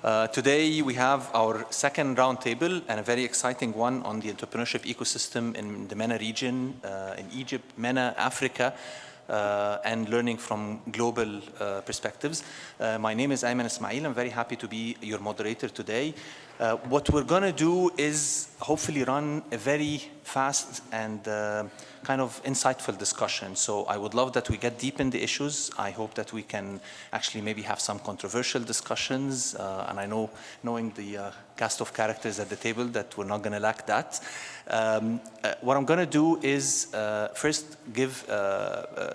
Today we have our second roundtable and a very exciting one on the entrepreneurship ecosystem in the MENA region, in Egypt, MENA, Africa, and learning from global perspectives. My name is Ayman Ismail. I'm very happy to be your moderator today. What we're going to do is hopefully run a very fast and kind of insightful discussion. So I would love that we get deep in the issues. I hope that we can actually maybe have some controversial discussions. And I know, knowing the cast of characters at the table, that we're not going to lack that. What I'm going to do is first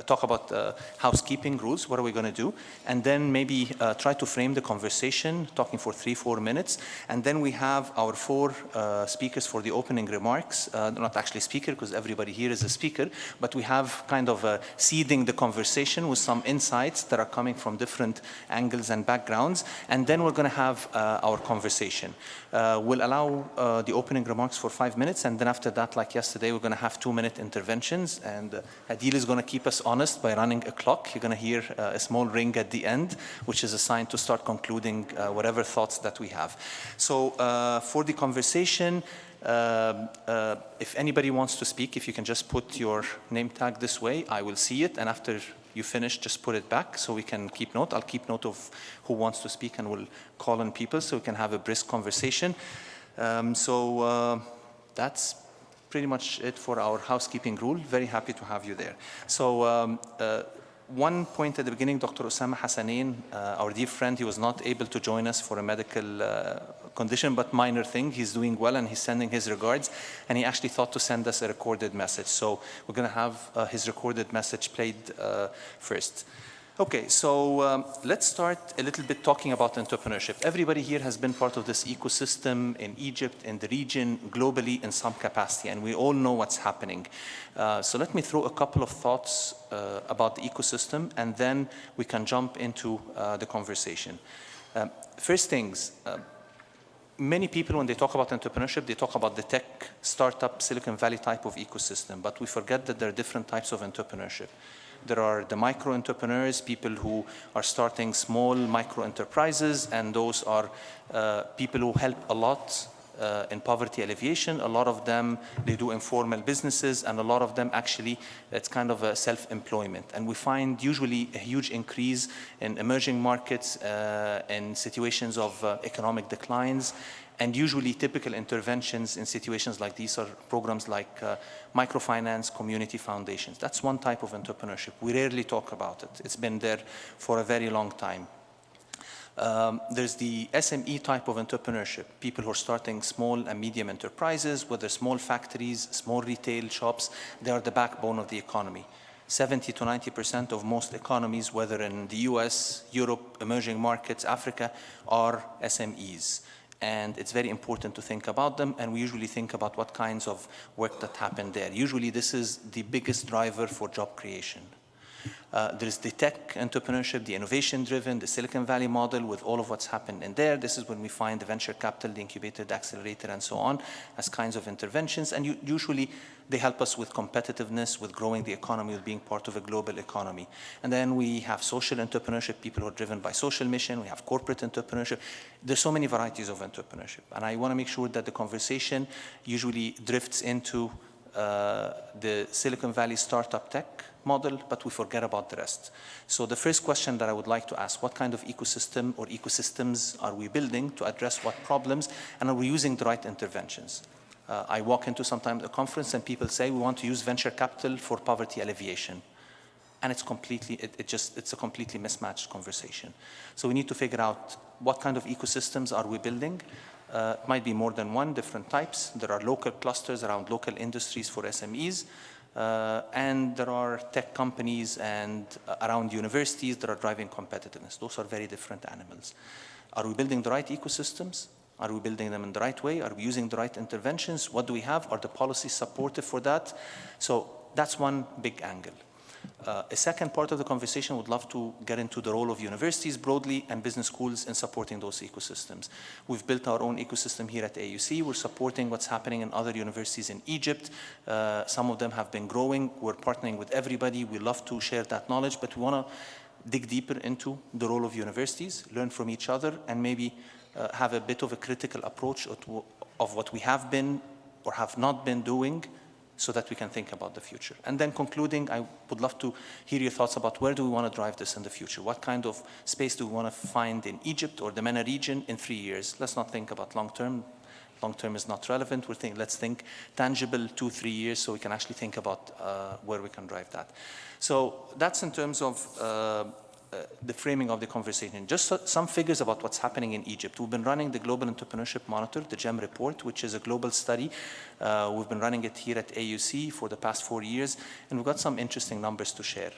talk about housekeeping rules. What are we going to do? And then maybe try to frame the conversation, talking for 3-4 minutes. And then we have our 4 speakers for the opening remarks. Not actually speaker, because everybody here is a speaker, but we have kind of seeding the conversation with some insights that are coming from different angles and backgrounds. And then we're going to have our conversation. We'll allow the opening remarks for 5 minutes, and then after that, like yesterday, we're going to have 2-minute interventions, and Adil is going to keep us honest by running a clock. You're going to hear a small ring at the end, which is a sign to start concluding whatever thoughts that we have. So for the conversation, if anybody wants to speak, if you can just put your name tag this way, I will see it, and after you finish, just put it back so we can keep note. I'll keep note of who wants to speak, and we'll call on people so we can have a brisk conversation. That's pretty much it for our housekeeping rule. Very happy to have you there. So one point at the beginning, Dr. Osama Hassanein, our dear friend, he was not able to join us for a medical condition, but minor thing. He's doing well, and he's sending his regards, and he actually thought to send us a recorded message. So we're going to have his recorded message played first. Okay, so let's start a little bit talking about entrepreneurship. Everybody here has been part of this ecosystem in Egypt, in the region, globally in some capacity, and we all know what's happening. So let me throw a couple of thoughts about the ecosystem, and then we can jump into the conversation. First things, many people, when they talk about entrepreneurship, they talk about the tech, startup, Silicon Valley type of ecosystem, but we forget that there are different types of entrepreneurship. There are the micro entrepreneurs, people who are starting small micro enterprises, and those are people who help a lot in poverty alleviation. A lot of them, they do informal businesses, and a lot of them actually, it's kind of a self-employment. And we find usually a huge increase in emerging markets in situations of economic declines. And usually typical interventions in situations like these are programs like microfinance, community foundations. That's one type of entrepreneurship. We rarely talk about it. It's been there for a very long time. There's the SME type of entrepreneurship, people who are starting small and medium enterprises, whether small factories, small retail shops. They are the backbone of the economy. 70 to 90% of most economies, whether in the US, Europe, emerging markets, Africa, are SMEs. And it's very important to think about them, and we usually think about what kinds of work that happen there. Usually this is the biggest driver for job creation. There's the tech entrepreneurship, the innovation-driven, the Silicon Valley model with all of what's happened in there. This is when we find the venture capital, the incubator, the accelerator, and so on as kinds of interventions. And usually they help us with competitiveness, with growing the economy, with being part of a global economy. And then we have social entrepreneurship, people who are driven by social mission. We have corporate entrepreneurship. There's so many varieties of entrepreneurship. And I want to make sure that the conversation usually drifts into the Silicon Valley startup tech model, but we forget about the rest. So the first question that I would like to ask, what kind of ecosystem or ecosystems are we building to address what problems, and are we using the right interventions? I walk into sometimes a conference and people say we want to use venture capital for poverty alleviation. And it's completely, it's a completely mismatched conversation. So we need to figure out what kind of ecosystems are we building. It might be more than one, different types. There are local clusters around local industries for SMEs. And there are tech companies and around universities that are driving competitiveness. Those are very different animals. Are we building the right ecosystems? Are we building them in the right way? Are we using the right interventions? What do we have? Are the policies supportive for that? So that's one big angle. A second part of the conversation, would love to get into the role of universities broadly and business schools in supporting those ecosystems. We've built our own ecosystem here at AUC. We're supporting what's happening in other universities in Egypt. Some of them have been growing. We're partnering with everybody. We love to share that knowledge, but we want to dig deeper into the role of universities, learn from each other, and maybe have a bit of a critical approach of what we have been or have not been doing, so that we can think about the future. And then concluding, I would love to hear your thoughts about where do we want to drive this in the future? What kind of space do we want to find in Egypt or the MENA region in 3 years? Let's not think about long term. Long term is not relevant. Let's think tangible 2-3 years, so we can actually think about where we can drive that. So that's in terms of the framing of the conversation. Just some figures about what's happening in Egypt. We've been running the Global Entrepreneurship Monitor, the GEM report, which is a global study. We've been running it here at AUC for the past 4 years, and we've got some interesting numbers to share.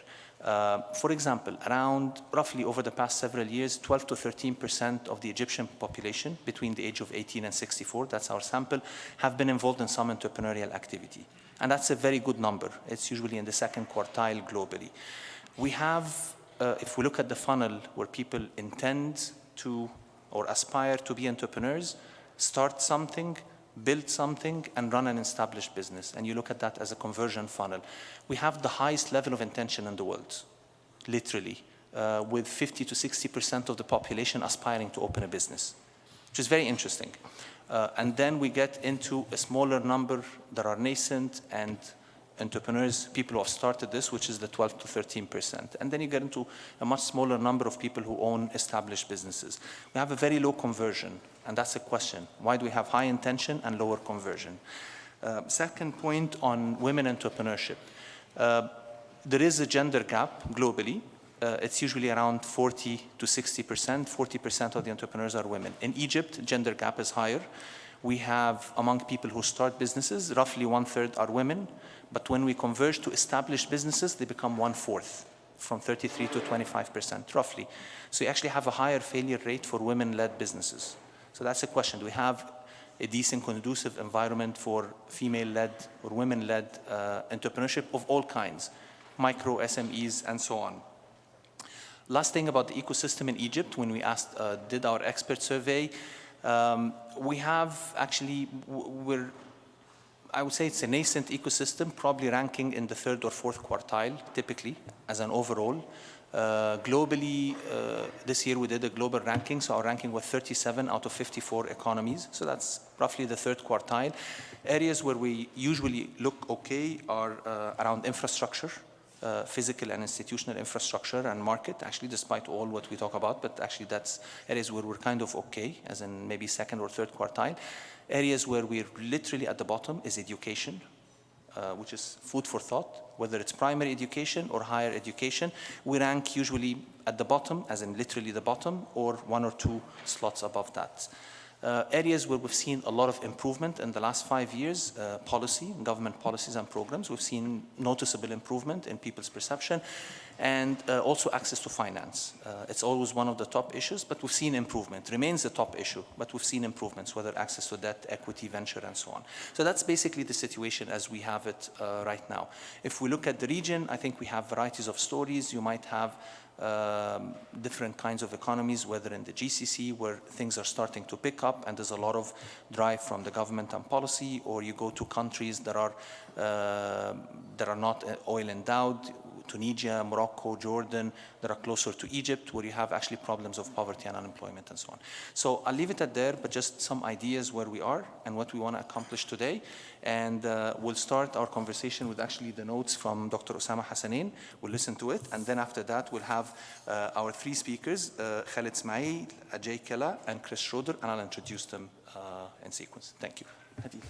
For example, around roughly over the past several years, 12 to 13% of the Egyptian population between the age of 18 and 64, that's our sample, have been involved in some entrepreneurial activity. And that's a very good number. It's usually in the second quartile globally. We have if we look at the funnel where people intend to or aspire to be entrepreneurs, start something, build something, and run an established business, and you look at that as a conversion funnel, we have the highest level of intention in the world, literally, with 50 to 60% of the population aspiring to open a business, which is very interesting. And then we get into a smaller number that are nascent and entrepreneurs, people who have started this, which is the 12 to 13%. And then you get into a much smaller number of people who own established businesses. We have a very low conversion, and that's a question. Why do we have high intention and lower conversion? Second point on women entrepreneurship. There is a gender gap globally. It's usually around 40 to 60%. 40% of the entrepreneurs are women. In Egypt, gender gap is higher. We have, among people who start businesses, roughly 1/3 are women. But when we converge to established businesses, they become 1/4, from 33 to 25%, roughly. So you actually have a higher failure rate for women-led businesses. So that's a question. Do we have a decent, conducive environment for female-led or women-led entrepreneurship of all kinds, micro, SMEs, and so on? Last thing about the ecosystem in Egypt, when we asked, did our expert survey, we have actually, I would say it's a nascent ecosystem, probably ranking in the 3rd or 4th quartile, typically, as an overall. Globally, this year we did a global ranking, so our ranking was 37 out of 54 economies, so that's roughly the 3rd quartile. Areas where we usually look okay are around infrastructure, physical and institutional infrastructure and market, actually, despite all what we talk about, but actually that's areas where we're kind of okay, as in maybe 2nd or 3rd quartile. Areas where we're literally at the bottom is education, which is food for thought, whether it's primary education or higher education. We rank usually at the bottom, as in literally the bottom, or 1 or 2 slots above that. Areas where we've seen a lot of improvement in the last 5 years, policy, government policies and programs. We've seen noticeable improvement in people's perception, and also access to finance. It's always one of the top issues, but we've seen improvement. Remains a top issue, but we've seen improvements, whether access to debt, equity, venture, and so on. So that's basically the situation as we have it right now. If we look at the region, I think we have varieties of stories. You might have different kinds of economies, whether in the GCC, where things are starting to pick up and there's a lot of drive from the government and policy, or you go to countries that are not oil endowed, Tunisia, Morocco, Jordan, that are closer to Egypt, where you have actually problems of poverty and unemployment and so on. So I'll leave it at there, but just some ideas where we are and what we want to accomplish today. And we'll start our conversation with actually the notes from Dr. Osama Hassanein. We'll listen to it, and then after that we'll have our 3 speakers, Khalid Ismail, Ajay Kella, and Chris Schroeder, and I'll introduce them in sequence. Thank you. Hadith.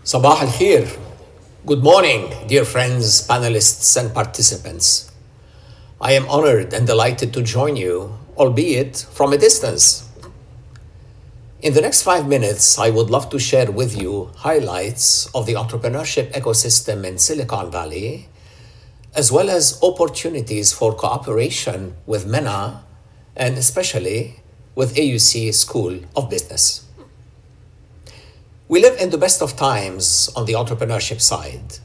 Sabah al-Khair. Good morning, dear friends, panelists, and participants. I am honored and delighted to join you, albeit from a distance. In the next 5 minutes, I would love to share with you highlights of the entrepreneurship ecosystem in Silicon Valley, as well as opportunities for cooperation with MENA, and especially with AUC School of Business. We live in the best of times on the entrepreneurship side.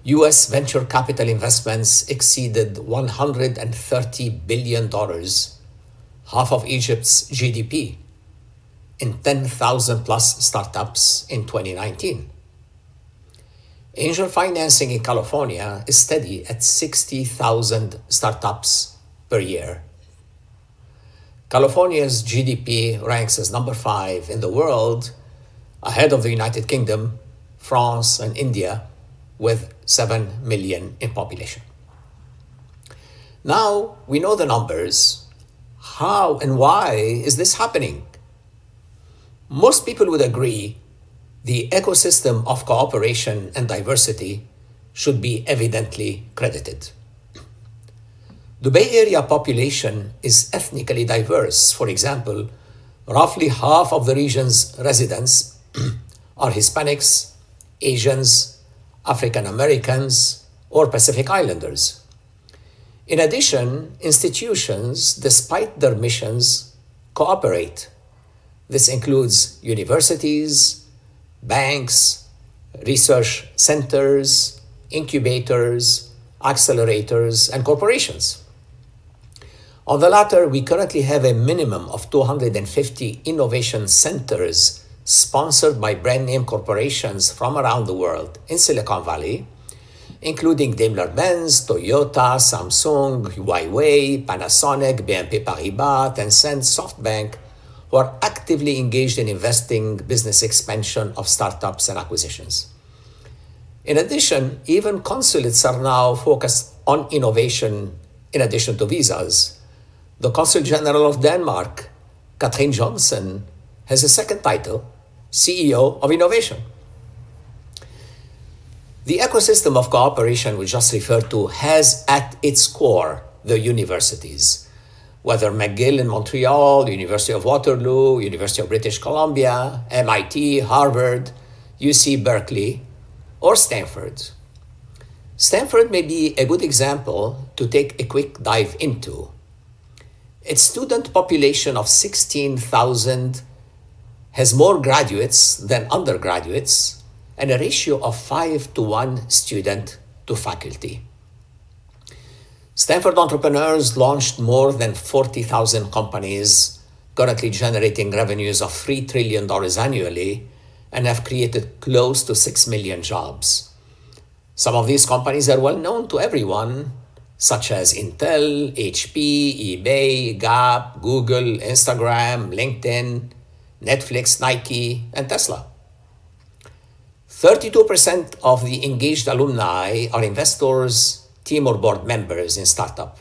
US venture capital investments exceeded $130 billion, half of Egypt's GDP, in 10,000 plus startups in 2019. Angel financing in California is steady at 60,000 startups per year. California's GDP ranks as number 5 in the world, ahead of the United Kingdom, France, and India, with 7 million in population. Now we know the numbers. How and why is this happening? Most people would agree the ecosystem of cooperation and diversity should be evidently credited. The Bay Area population is ethnically diverse. For example, roughly half of the region's residents are Hispanics, Asians, African Americans, or Pacific Islanders. In addition, institutions, despite their missions, cooperate. This includes universities, banks, research centers, incubators, accelerators, and corporations. On the latter, we currently have a minimum of 250 innovation centers sponsored by brand name corporations from around the world in Silicon Valley, including Daimler-Benz, Toyota, Samsung, Huawei, Panasonic, BNP Paribas, Tencent, SoftBank, who are actively engaged in investing business expansion of startups and acquisitions. In addition, even consulates are now focused on innovation in addition to visas. The Consul General of Denmark, Katrin Johnson, has a second title, CEO of Innovation. The ecosystem of cooperation we just referred to has at its core the universities, whether McGill in Montreal, University of Waterloo, University of British Columbia, MIT, Harvard, UC Berkeley, or Stanford. Stanford may be a good example to take a quick dive into. Its student population of 16,000 has more graduates than undergraduates and a ratio of 5-to-1 student to faculty. Stanford entrepreneurs launched more than 40,000 companies, currently generating revenues of $3 trillion annually, and have created close to 6 million jobs. Some of these companies are well known to everyone, such as Intel, HP, eBay, Gap, Google, Instagram, LinkedIn, Netflix, Nike, and Tesla. 32% of the engaged alumni are investors, team or board members in startup,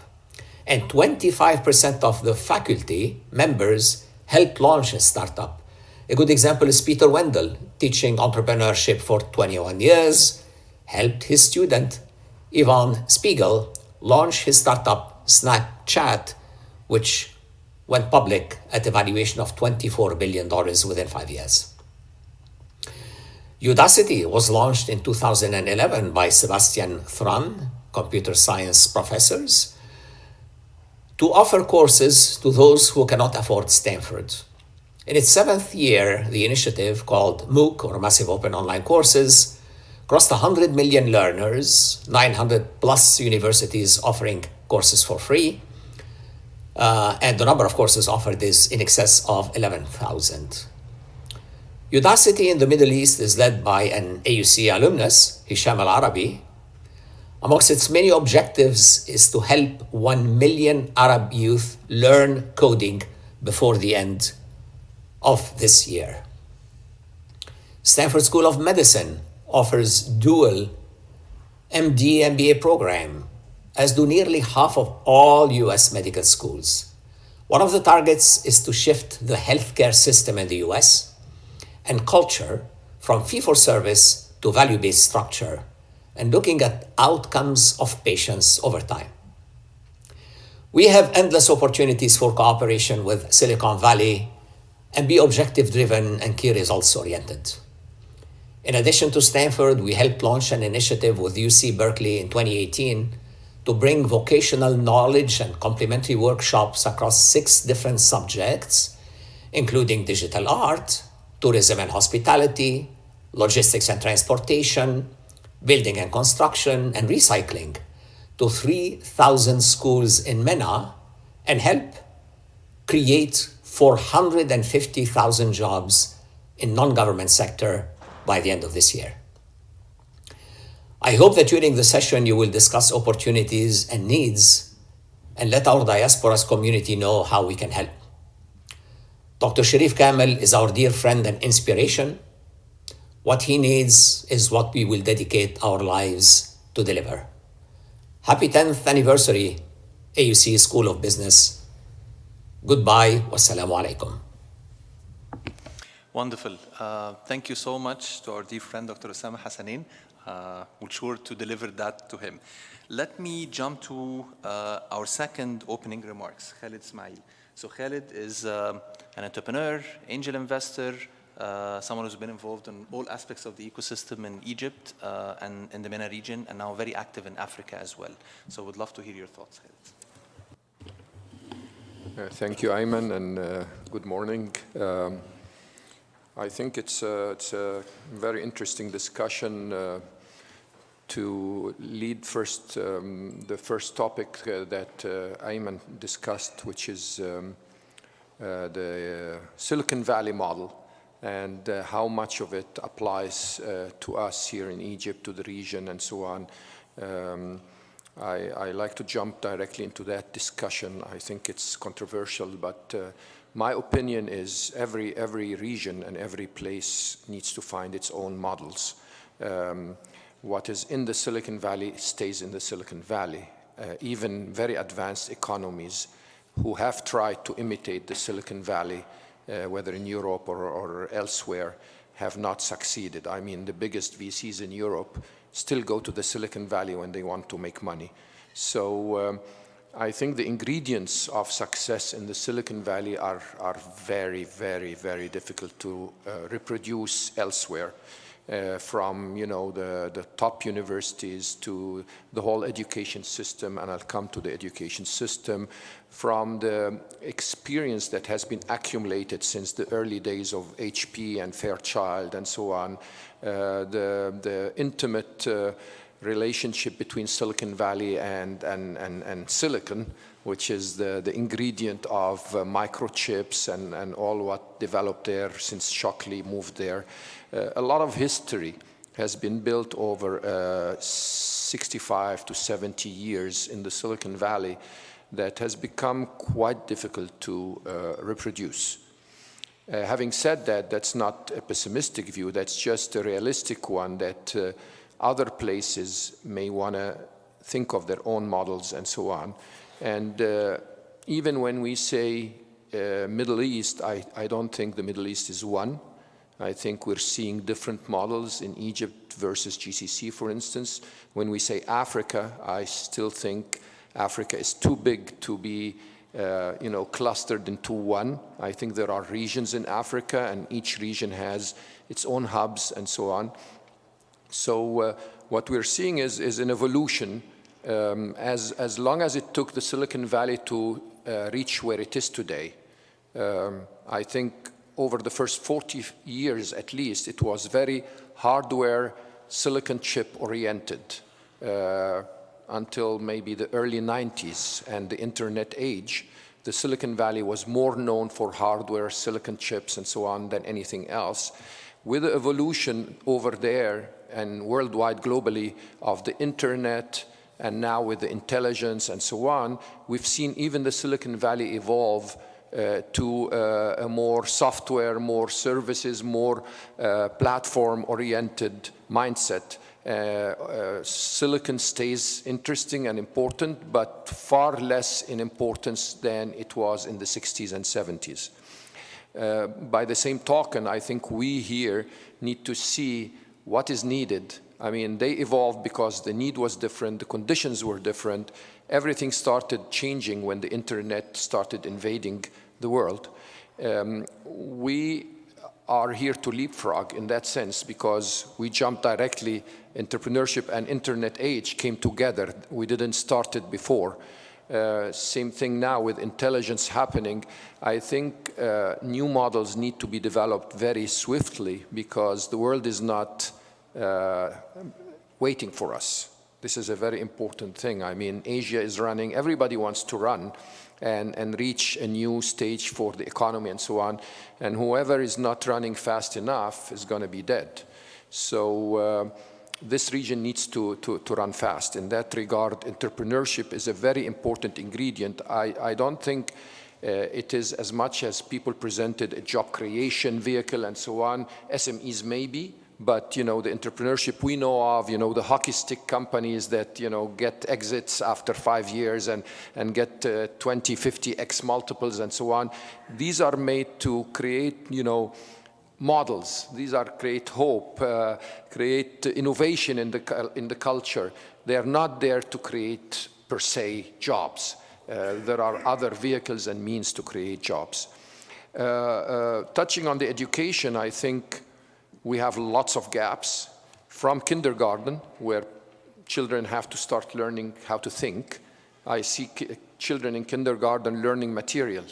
and 25% of the faculty members helped launch a startup. A good example is Peter Wendell, teaching entrepreneurship for 21 years, helped his student, Ivan Spiegel, launch his startup Snapchat, which went public at a valuation of $24 billion within 5 years. Udacity was launched in 2011 by Sebastian Thrun, computer science professors, to offer courses to those who cannot afford Stanford. In its 7th year, the initiative, called MOOC, or Massive Open Online Courses, crossed 100 million learners, 900 plus universities offering courses for free, and the number of courses offered is in excess of 11,000. Udacity in the Middle East is led by an AUC alumnus, Hisham Al-Arabi. Amongst its many objectives is to help 1 million Arab youth learn coding before the end of this year. Stanford School of Medicine offers dual MD MBA program, as do nearly half of all US medical schools. One of the targets is to shift the healthcare system in the US and culture from fee-for-service to value-based structure, and looking at outcomes of patients over time. We have endless opportunities for cooperation with Silicon Valley and be objective-driven and key results-oriented. In addition to Stanford, we helped launch an initiative with UC Berkeley in 2018 to bring vocational knowledge and complementary workshops across 6 different subjects, including digital art, tourism and hospitality, logistics and transportation, building and construction, and recycling, to 3,000 schools in MENA, and help create 450,000 jobs in non-government sector by the end of this year. I hope that during the session you will discuss opportunities and needs and let our diaspora's community know how we can help. Dr. Sharif Kamel is our dear friend and inspiration. What he needs is what we will dedicate our lives to deliver. Happy 10th anniversary, AUC School of Business. Goodbye. Wassalamu alaikum. Wonderful. Thank you so much to our dear friend, Dr. Osama Hassanin. We'll sure to deliver that to him. Let me jump to our second opening remarks, Khalid Ismail. So Khalid is an entrepreneur, angel investor, someone who's been involved in all aspects of the ecosystem in Egypt and in the MENA region, and now very active in Africa as well. So we'd love to hear your thoughts, Khalid. Thank you, Ayman, and good morning. I think it's a very interesting discussion to lead first the first topic that Ayman discussed, which is the Silicon Valley model and how much of it applies to us here in Egypt, to the region, and so on. I like to jump directly into that discussion. I think it's controversial, but my opinion is every region and every place needs to find its own models. What is in the Silicon Valley stays in the Silicon Valley. Even very advanced economies who have tried to imitate the Silicon Valley, whether in Europe or elsewhere, have not succeeded. I mean, the biggest VCs in Europe still go to the Silicon Valley when they want to make money. So I think the ingredients of success in the Silicon Valley are very, very, very difficult to reproduce elsewhere. From the top universities to the whole education system, and I'll come to the education system, from the experience that has been accumulated since the early days of HP and Fairchild and so on, the intimate relationship between Silicon Valley and silicon, which is the ingredient of microchips and all what developed there since Shockley moved there. A lot of history has been built over 65 to 70 years in the Silicon Valley that has become quite difficult to reproduce. Having said that, that's not a pessimistic view, that's just a realistic one that other places may want to think of their own models and so on. And even when we say Middle East, I don't think the Middle East is one. I think we're seeing different models in Egypt versus GCC, for instance. When we say Africa, I still think Africa is too big to be clustered into one. I think there are regions in Africa, and each region has its own hubs and so on. So what we're seeing is an evolution. As long as it took the Silicon Valley to reach where it is today, I think over the first 40 years at least, it was very hardware, silicon chip oriented until maybe the early 90s and the internet age. The Silicon Valley was more known for hardware, silicon chips, and so on than anything else. With the evolution over there and worldwide globally of the internet, and now with the intelligence and so on, we've seen even the Silicon Valley evolve to a more software, more services, more platform-oriented mindset. Silicon stays interesting and important, but far less in importance than it was in the 60s and 70s. By the same token, I think we here need to see what is needed. I mean, they evolved because the need was different, the conditions were different. Everything started changing when the internet started invading the world. We are here to leapfrog in that sense because we jumped directly. Entrepreneurship and internet age came together. We didn't start it before. Same thing now with intelligence happening. I think new models need to be developed very swiftly because the world is not waiting for us. This is a very important thing. I mean, Asia is running, everybody wants to run and reach a new stage for the economy and so on. And whoever is not running fast enough is going to be dead. So this region needs to run fast. In that regard, entrepreneurship is a very important ingredient. I don't think It is as much as people presented a job creation vehicle and so on, SMEs maybe, but, you know, the entrepreneurship we know of, you know, the hockey stick companies that, you know, get exits after 5 years and get 20, 50x multiples and so on. These are made to create, you know, models. These are create hope, create innovation in the culture. They are not there to create, per se, jobs. There are other vehicles and means to create jobs. Touching on the education, I think we have lots of gaps from kindergarten, where children have to start learning how to think. I see children in kindergarten learning material.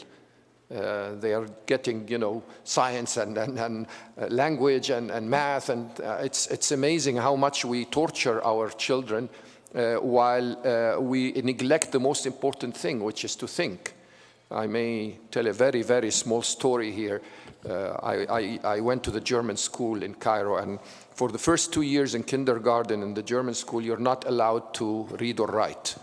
They are getting, you know, science and language and math, and it's amazing how much we torture our children while we neglect the most important thing, which is to think. I may tell a very, very small story here. I went to the German school in Cairo, and for the first 2 years in kindergarten in the German school, you're not allowed to read or write.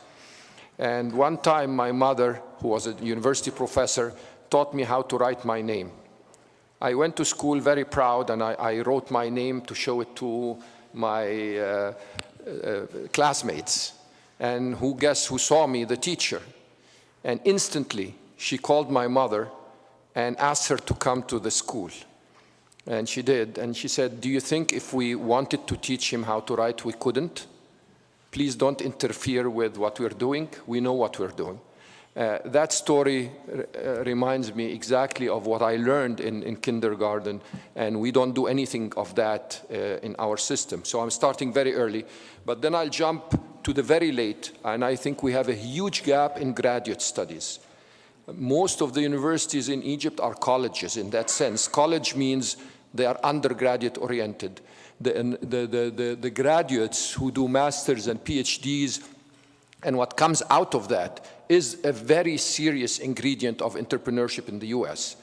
And one time my mother, who was a university professor, taught me how to write my name. I went to school very proud, and I wrote my name to show it to my classmates. And who saw me? The teacher. And instantly, she called my mother and asked her to come to the school. And she did. And she said, "Do you think if we wanted to teach him how to write, we couldn't? Please don't interfere with what we're doing. We know what we're doing." That story reminds me exactly of what I learned in kindergarten, and we don't do anything of that in our system. So I'm starting very early, but then I'll jump to the very late, and I think we have a huge gap in graduate studies. Most of the universities in Egypt are colleges in that sense. College means they are undergraduate oriented. The graduates who do masters and PhDs, and what comes out of that is a very serious ingredient of entrepreneurship in the US.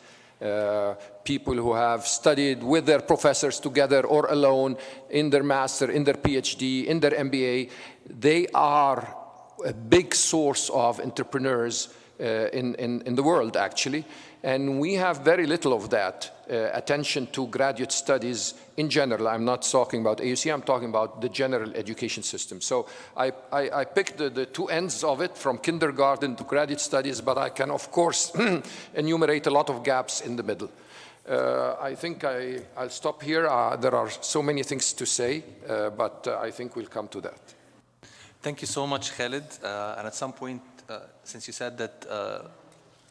People who have studied with their professors together or alone in their master, in their PhD, in their MBA, they are a big source of entrepreneurs in the world, actually. And we have very little of that attention to graduate studies in general. I'm not talking about AUC, I'm talking about the general education system. So I picked the two ends of it, from kindergarten to graduate studies, but I can, of course, enumerate a lot of gaps in the middle. I think I'll stop here. There are so many things to say, but I think we'll come to that. Thank you so much, Khalid. And at some point, since you said that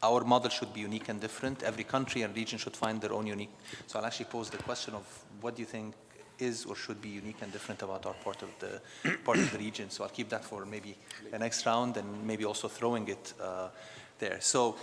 our model should be unique and different, every country and region should find their own unique. So I'll actually pose the question of what do you think is or should be unique and different about our part of the region. So I'll keep that for maybe the next round, and maybe also throwing it there. So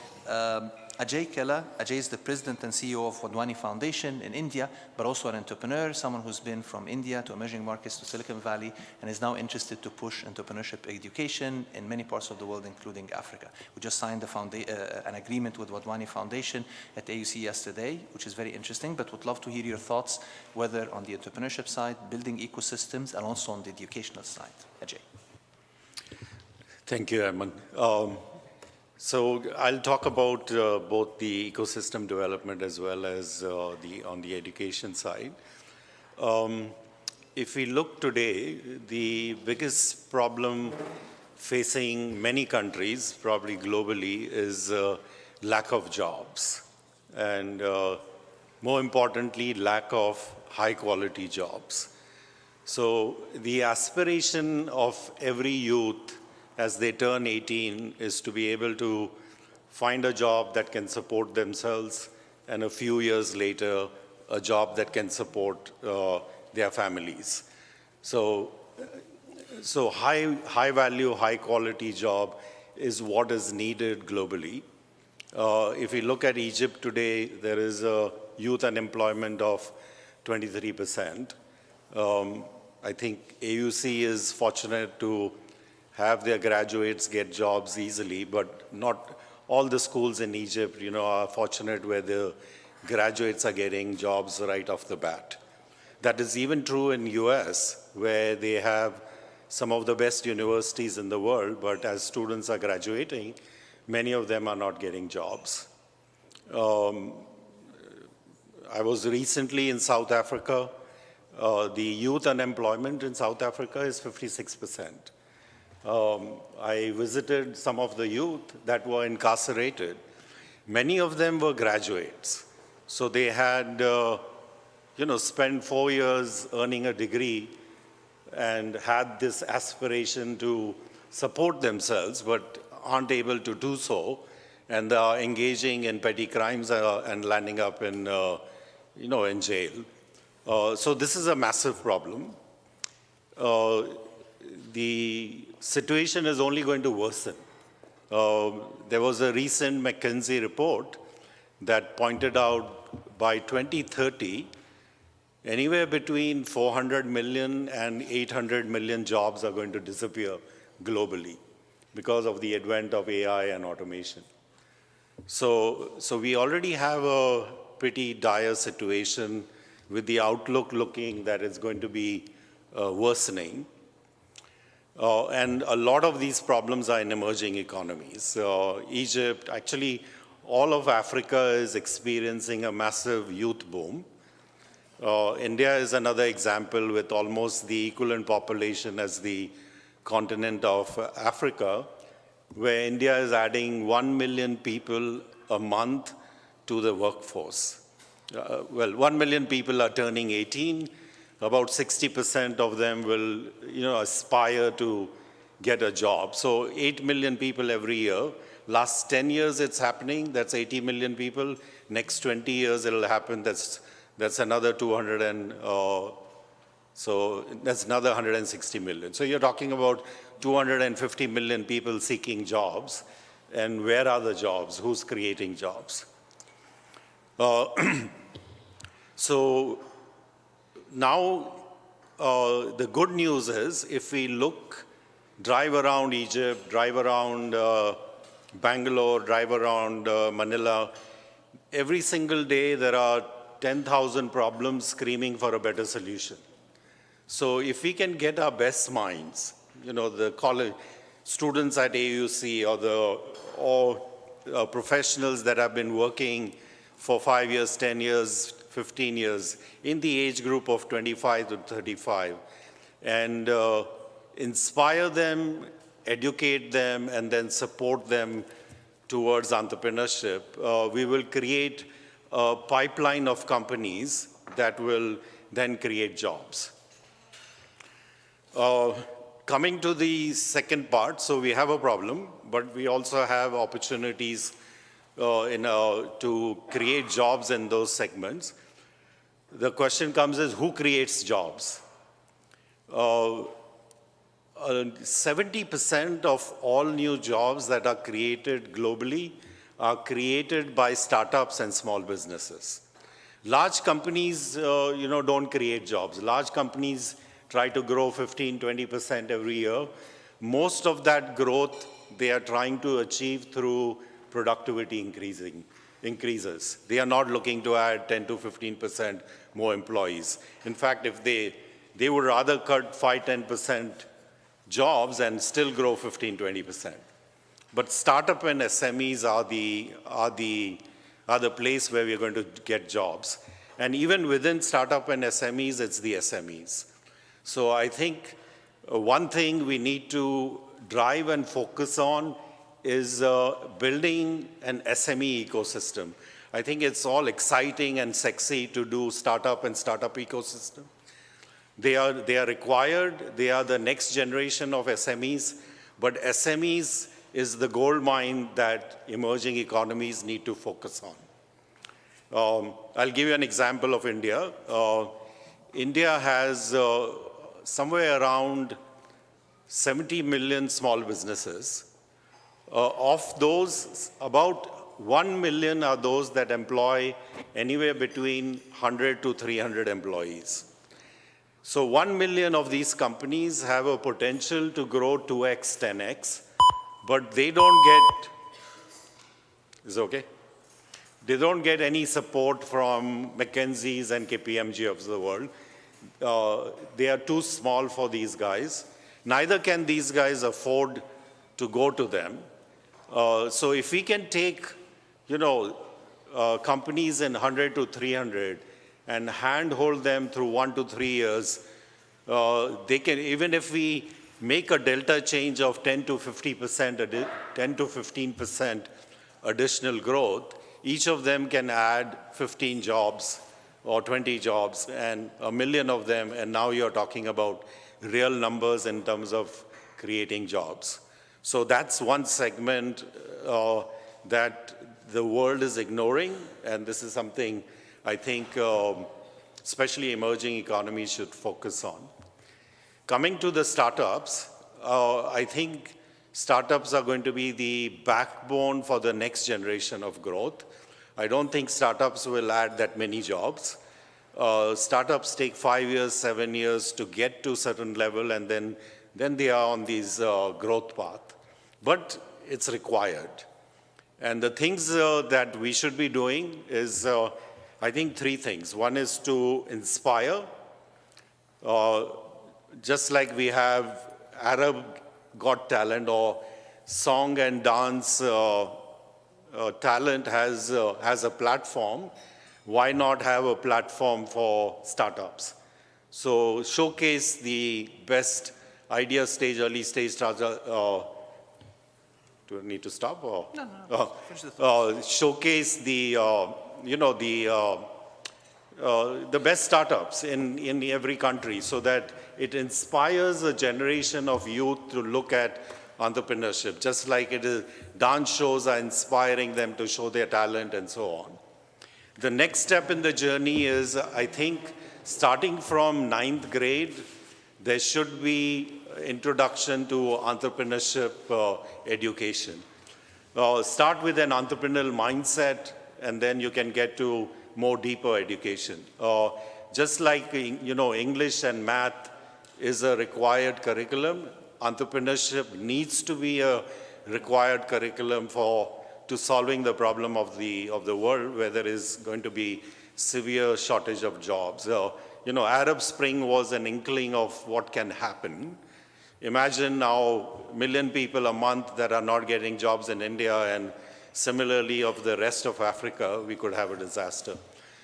Ajay Kela. Ajay is the president and CEO of Wadhwani Foundation in India, but also an entrepreneur, someone who's been from India to emerging markets to Silicon Valley, and is now interested to push entrepreneurship education in many parts of the world, including Africa. We just signed an agreement with Wadhwani Foundation at AUC yesterday, which is very interesting, but would love to hear your thoughts, whether on the entrepreneurship side, building ecosystems, and also on the educational side. Ajay. Thank you, Ayman. So I'll talk about both the ecosystem development as well as on the education side. If we look today, the biggest problem facing many countries, probably globally, is lack of jobs. And more importantly, lack of high-quality jobs. So the aspiration of every youth as they turn 18 is to be able to find a job that can support themselves, and a few years later, a job that can support their families. So high value, high quality job is what is needed globally. If we look at Egypt today, there is a youth unemployment of 23%. I think AUC is fortunate to have their graduates get jobs easily, but not all the schools in Egypt, are fortunate where the graduates are getting jobs right off the bat. That is even true in US, where they have some of the best universities in the world, but as students are graduating, many of them are not getting jobs. I was recently in South Africa. The youth unemployment in South Africa is 56%. I visited some of the youth that were incarcerated. Many of them were graduates. So they had, spent 4 years earning a degree and had this aspiration to support themselves, but aren't able to do so, and are engaging in petty crimes and landing up in, in jail. So this is a massive problem. The situation is only going to worsen. There was a recent McKinsey report that pointed out by 2030, anywhere between 400 million and 800 million jobs are going to disappear globally because of the advent of AI and automation. So we already have a pretty dire situation with the outlook looking that it's going to be worsening. And a lot of these problems are in emerging economies. Egypt, actually, all of Africa is experiencing a massive youth boom. India is another example with almost the equivalent population as the continent of Africa, where India is adding 1 million people a month to the workforce. 1 million people are turning 18. About 60% of them will, aspire to get a job. So 8 million people every year. Last 10 years it's happening. That's 80 million people. Next 20 years it'll happen. That's another 200 and so that's another 160 million. So you're talking about 250 million people seeking jobs. And where are the jobs? Who's creating jobs? So now the good news is if we drive around Egypt, drive around Bangalore, drive around Manila, every single day there are 10,000 problems screaming for a better solution. So if we can get our best minds, the college students at AUC or professionals that have been working for 5 years, 10 years, 15 years in the age group of 25 to 35, and inspire them, educate them, and then support them towards entrepreneurship, we will create a pipeline of companies that will then create jobs. Coming to the second part, so we have a problem, but we also have opportunities to create jobs in those segments. The question comes is, who creates jobs? 70% of all new jobs that are created globally are created by startups and small businesses. Large companies, don't create jobs. Large companies try to grow 15, 20% every year. Most of that growth they are trying to achieve through productivity increases. They are not looking to add 10 to 15% more employees. In fact, if they would rather cut 5, 10% jobs and still grow 15, 20%. But startup and SMEs are the place where we're going to get jobs. And even within startup and SMEs, it's the SMEs. So I think one thing we need to drive and focus on is building an SME ecosystem. I think it's all exciting and sexy to do startup ecosystem. They are required. They are the next generation of SMEs. But SMEs is the gold mine that emerging economies need to focus on. I'll give you an example of India. India has somewhere around 70 million small businesses. Of those, about 1 million are those that employ anywhere between 100 to 300 employees. So 1 million of these companies have a potential to grow 2x, 10x, but they don't get, is it okay? They don't get any support from McKinsey's and KPMG of the world. They are too small for these guys. Neither can these guys afford to go to them. So if we can take, companies in 100 to 300 and handhold them through 1 to 3 years, they can, even if we make a delta change of 10 to 50%, 10 to 15% additional growth, each of them can add 15 jobs or 20 jobs and 1 million of them, and now you're talking about real numbers in terms of creating jobs. So that's one segment that the world is ignoring, and this is something I think especially emerging economies should focus on. Coming to the startups, I think startups are going to be the backbone for the next generation of growth. I don't think startups will add that many jobs. Startups take 5 years, 7 years to get to a certain level, and then they are on this growth path. But it's required. And the things that we should be doing is, I think, 3 things. One is to inspire. Just like we have Arab Got Talent or song and dance talent has a platform, why not have a platform for startups? So showcase the best idea stage, early stage startups. Do I need to stop? Or? No. Showcase the, the best startups in every country so that it inspires a generation of youth to look at entrepreneurship, just like it is, dance shows are inspiring them to show their talent and so on. The next step in the journey is, I think, starting from 9th grade, there should be introduction to entrepreneurship education. Start with an entrepreneurial mindset, and then you can get to more deeper education. Just like, English and math is a required curriculum, entrepreneurship needs to be a required curriculum to solving the problem of the world, where there is going to be severe shortage of jobs. Arab Spring was an inkling of what can happen. Imagine now 1 million people a month that are not getting jobs in India, and similarly of the rest of Africa, we could have a disaster.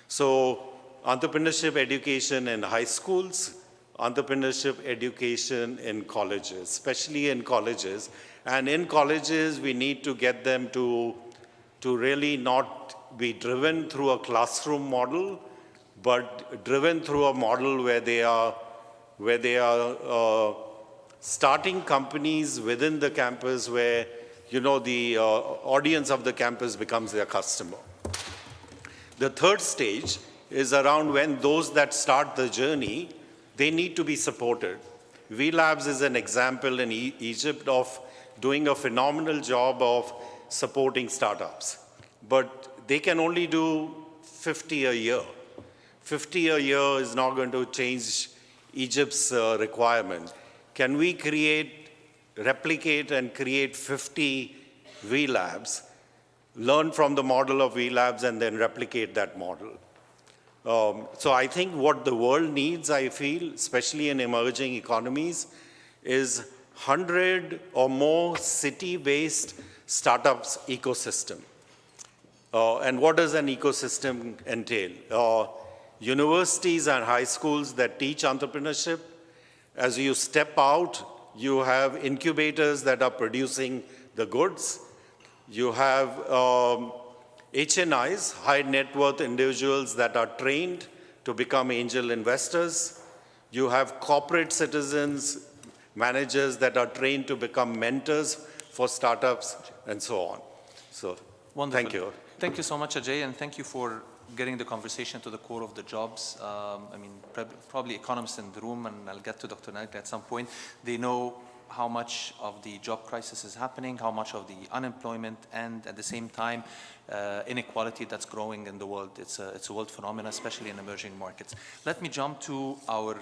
So entrepreneurship education in high schools, entrepreneurship education in colleges, especially in colleges. And in colleges, we need to get them to really not be driven through a classroom model, but driven through a model where they are starting companies within the campus where, the audience of the campus becomes their customer. The third stage is around when those that start the journey, they need to be supported. VLabs is an example in Egypt of doing a phenomenal job of supporting startups. But they can only do 50 a year. 50 a year is not going to change Egypt's requirement. Can we replicate and create 50 VLabs, learn from the model of VLabs, and then replicate that model? So I think what the world needs, I feel, especially in emerging economies, is 100 or more city-based startups ecosystem. And what does an ecosystem entail? Universities and high schools that teach entrepreneurship. As you step out, you have incubators that are producing the goods. You have HNIs, high net worth individuals that are trained to become angel investors. You have corporate citizens, managers that are trained to become mentors for startups and so on. So, wonderful. Thank you. Thank you so much, Ajay, and thank you for getting the conversation to the core of the jobs. Probably economists in the room, and I'll get to Dr. Nagli at some point, they know how much of the job crisis is happening, how much of the unemployment, and at the same time, inequality that's growing in the world. It's a world phenomenon, especially in emerging markets. Let me jump to our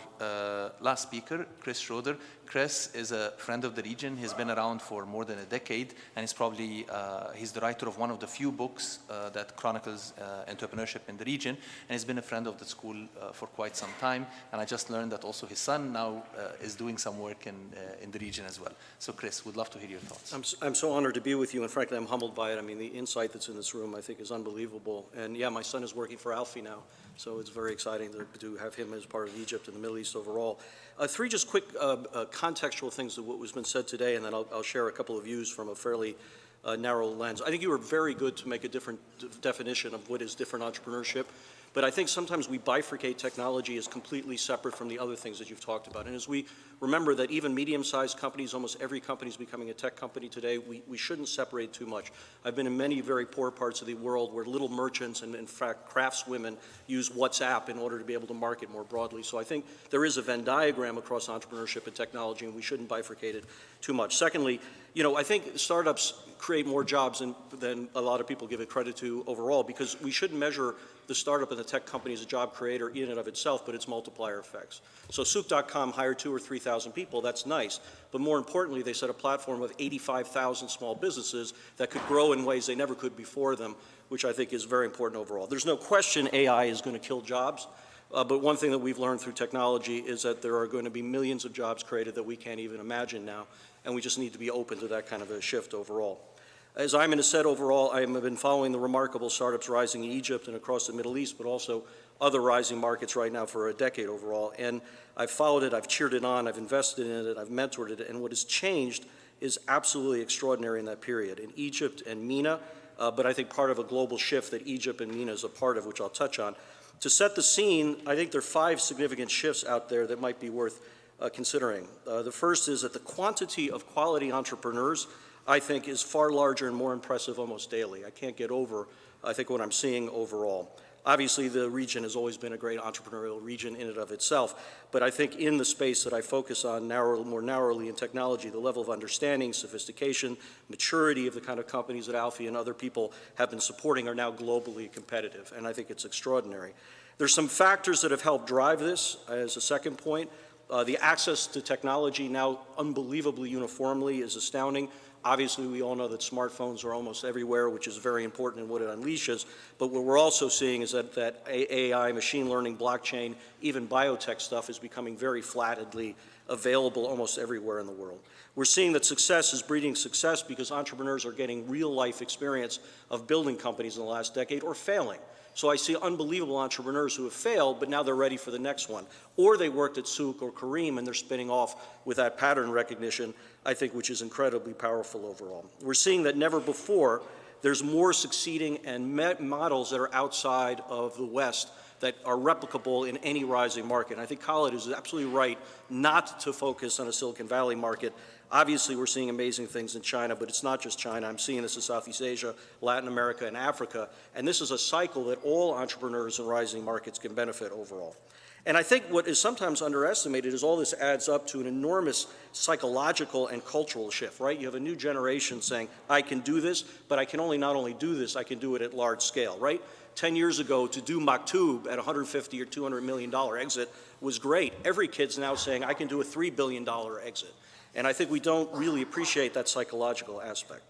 last speaker, Chris Schroeder. Chris is a friend of the region. He's been around for more than a decade, and he's the writer of one of the few books that chronicles entrepreneurship in the region, and he's been a friend of the school for quite some time. And I just learned that also his son now is doing some work in the region as well. So Chris, would love to hear your thoughts. I'm so honored to be with you, and frankly, I'm humbled by it. I mean, the insight that's in this room, I think, is unbelievable. And yeah, my son is working for Alfie now, so it's very exciting to have him as part of Egypt and the Middle East overall. Three just quick contextual things of what was been said today, and then I'll share a couple of views from a fairly narrow lens. I think you were very good to make a different definition of what is different entrepreneurship. But I think sometimes we bifurcate technology as completely separate from the other things that you've talked about. And as we remember that even medium-sized companies, almost every company is becoming a tech company today, we shouldn't separate too much. I've been in many very poor parts of the world where little merchants and, in fact, craftswomen use WhatsApp in order to be able to market more broadly. So I think there is a Venn diagram across entrepreneurship and technology, and we shouldn't bifurcate it too much. Secondly, I think startups create more jobs than a lot of people give it credit to overall, because we shouldn't measure the startup and the tech company as a job creator in and of itself, but its multiplier effects. So Souk.com hired 2,000 or 3,000 people, that's nice. But more importantly, they set a platform of 85,000 small businesses that could grow in ways they never could before them, which I think is very important overall. There's no question AI is going to kill jobs. But one thing that we've learned through technology is that there are going to be millions of jobs created that we can't even imagine now, and we just need to be open to that kind of a shift overall. As Ayman has said, overall, I have been following the remarkable startups rising in Egypt and across the Middle East, but also other rising markets right now for a decade overall. And I've followed it, I've cheered it on, I've invested in it, I've mentored it, and what has changed is absolutely extraordinary in that period. In Egypt and MENA, but I think part of a global shift that Egypt and MENA is a part of, which I'll touch on. To set the scene, I think there are 5 significant shifts out there that might be worth considering. The first is that the quantity of quality entrepreneurs, I think, is far larger and more impressive almost daily. I can't get over, I think, what I'm seeing overall. Obviously, the region has always been a great entrepreneurial region in and of itself, but I think in the space that I focus on more narrowly in technology, the level of understanding, sophistication, maturity of the kind of companies that Alfie and other people have been supporting are now globally competitive, and I think it's extraordinary. There's some factors that have helped drive this as a second point. The access to technology now unbelievably uniformly is astounding. Obviously, we all know that smartphones are almost everywhere, which is very important in what it unleashes. But what we're also seeing is that AI, machine learning, blockchain, even biotech stuff is becoming very flatly available almost everywhere in the world. We're seeing that success is breeding success because entrepreneurs are getting real-life experience of building companies in the last decade or failing. So I see unbelievable entrepreneurs who have failed, but now they're ready for the next one. Or they worked at Souk or Kareem and they're spinning off with that pattern recognition, I think, which is incredibly powerful overall. We're seeing that never before there's more succeeding and models that are outside of the West that are replicable in any rising market. And I think Khalid is absolutely right not to focus on a Silicon Valley market. Obviously, we're seeing amazing things in China, but it's not just China. I'm seeing this in Southeast Asia, Latin America, and Africa. And this is a cycle that all entrepreneurs in rising markets can benefit overall. And I think what is sometimes underestimated is all this adds up to an enormous psychological and cultural shift, right? You have a new generation saying, I can do this, but I can not only do this, I can do it at large scale, right? 10 years ago, to do Maktub at $150 or $200 million exit was great. Every kid's now saying, I can do a $3 billion exit. And I think we don't really appreciate that psychological aspect.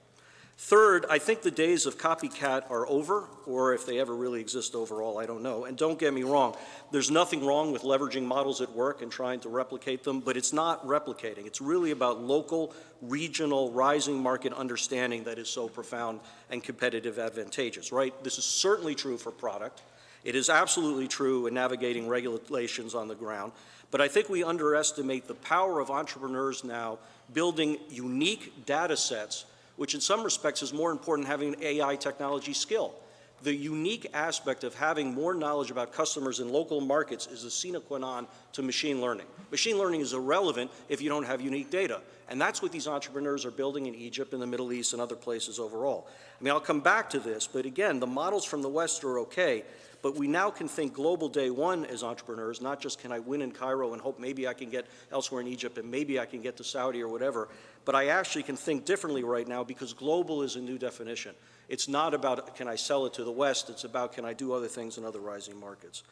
Third, I think the days of copycat are over, or if they ever really exist overall, I don't know. And don't get me wrong, there's nothing wrong with leveraging models at work and trying to replicate them, but it's not replicating. It's really about local, regional, rising market understanding that is so profound and competitive advantageous, right? This is certainly true for product. It is absolutely true in navigating regulations on the ground. But I think we underestimate the power of entrepreneurs now building unique data sets, which in some respects is more important than having AI technology skill. The unique aspect of having more knowledge about customers in local markets is a sine qua non to machine learning. Machine learning is irrelevant if you don't have unique data. And that's what these entrepreneurs are building in Egypt, in the Middle East, and other places overall. I mean, I'll come back to this, but again, the models from the West are okay, but we now can think global day one as entrepreneurs, not just can I win in Cairo and hope maybe I can get elsewhere in Egypt and maybe I can get to Saudi or whatever, but I actually can think differently right now because global is a new definition. It's not about can I sell it to the West, it's about can I do other things in other rising markets.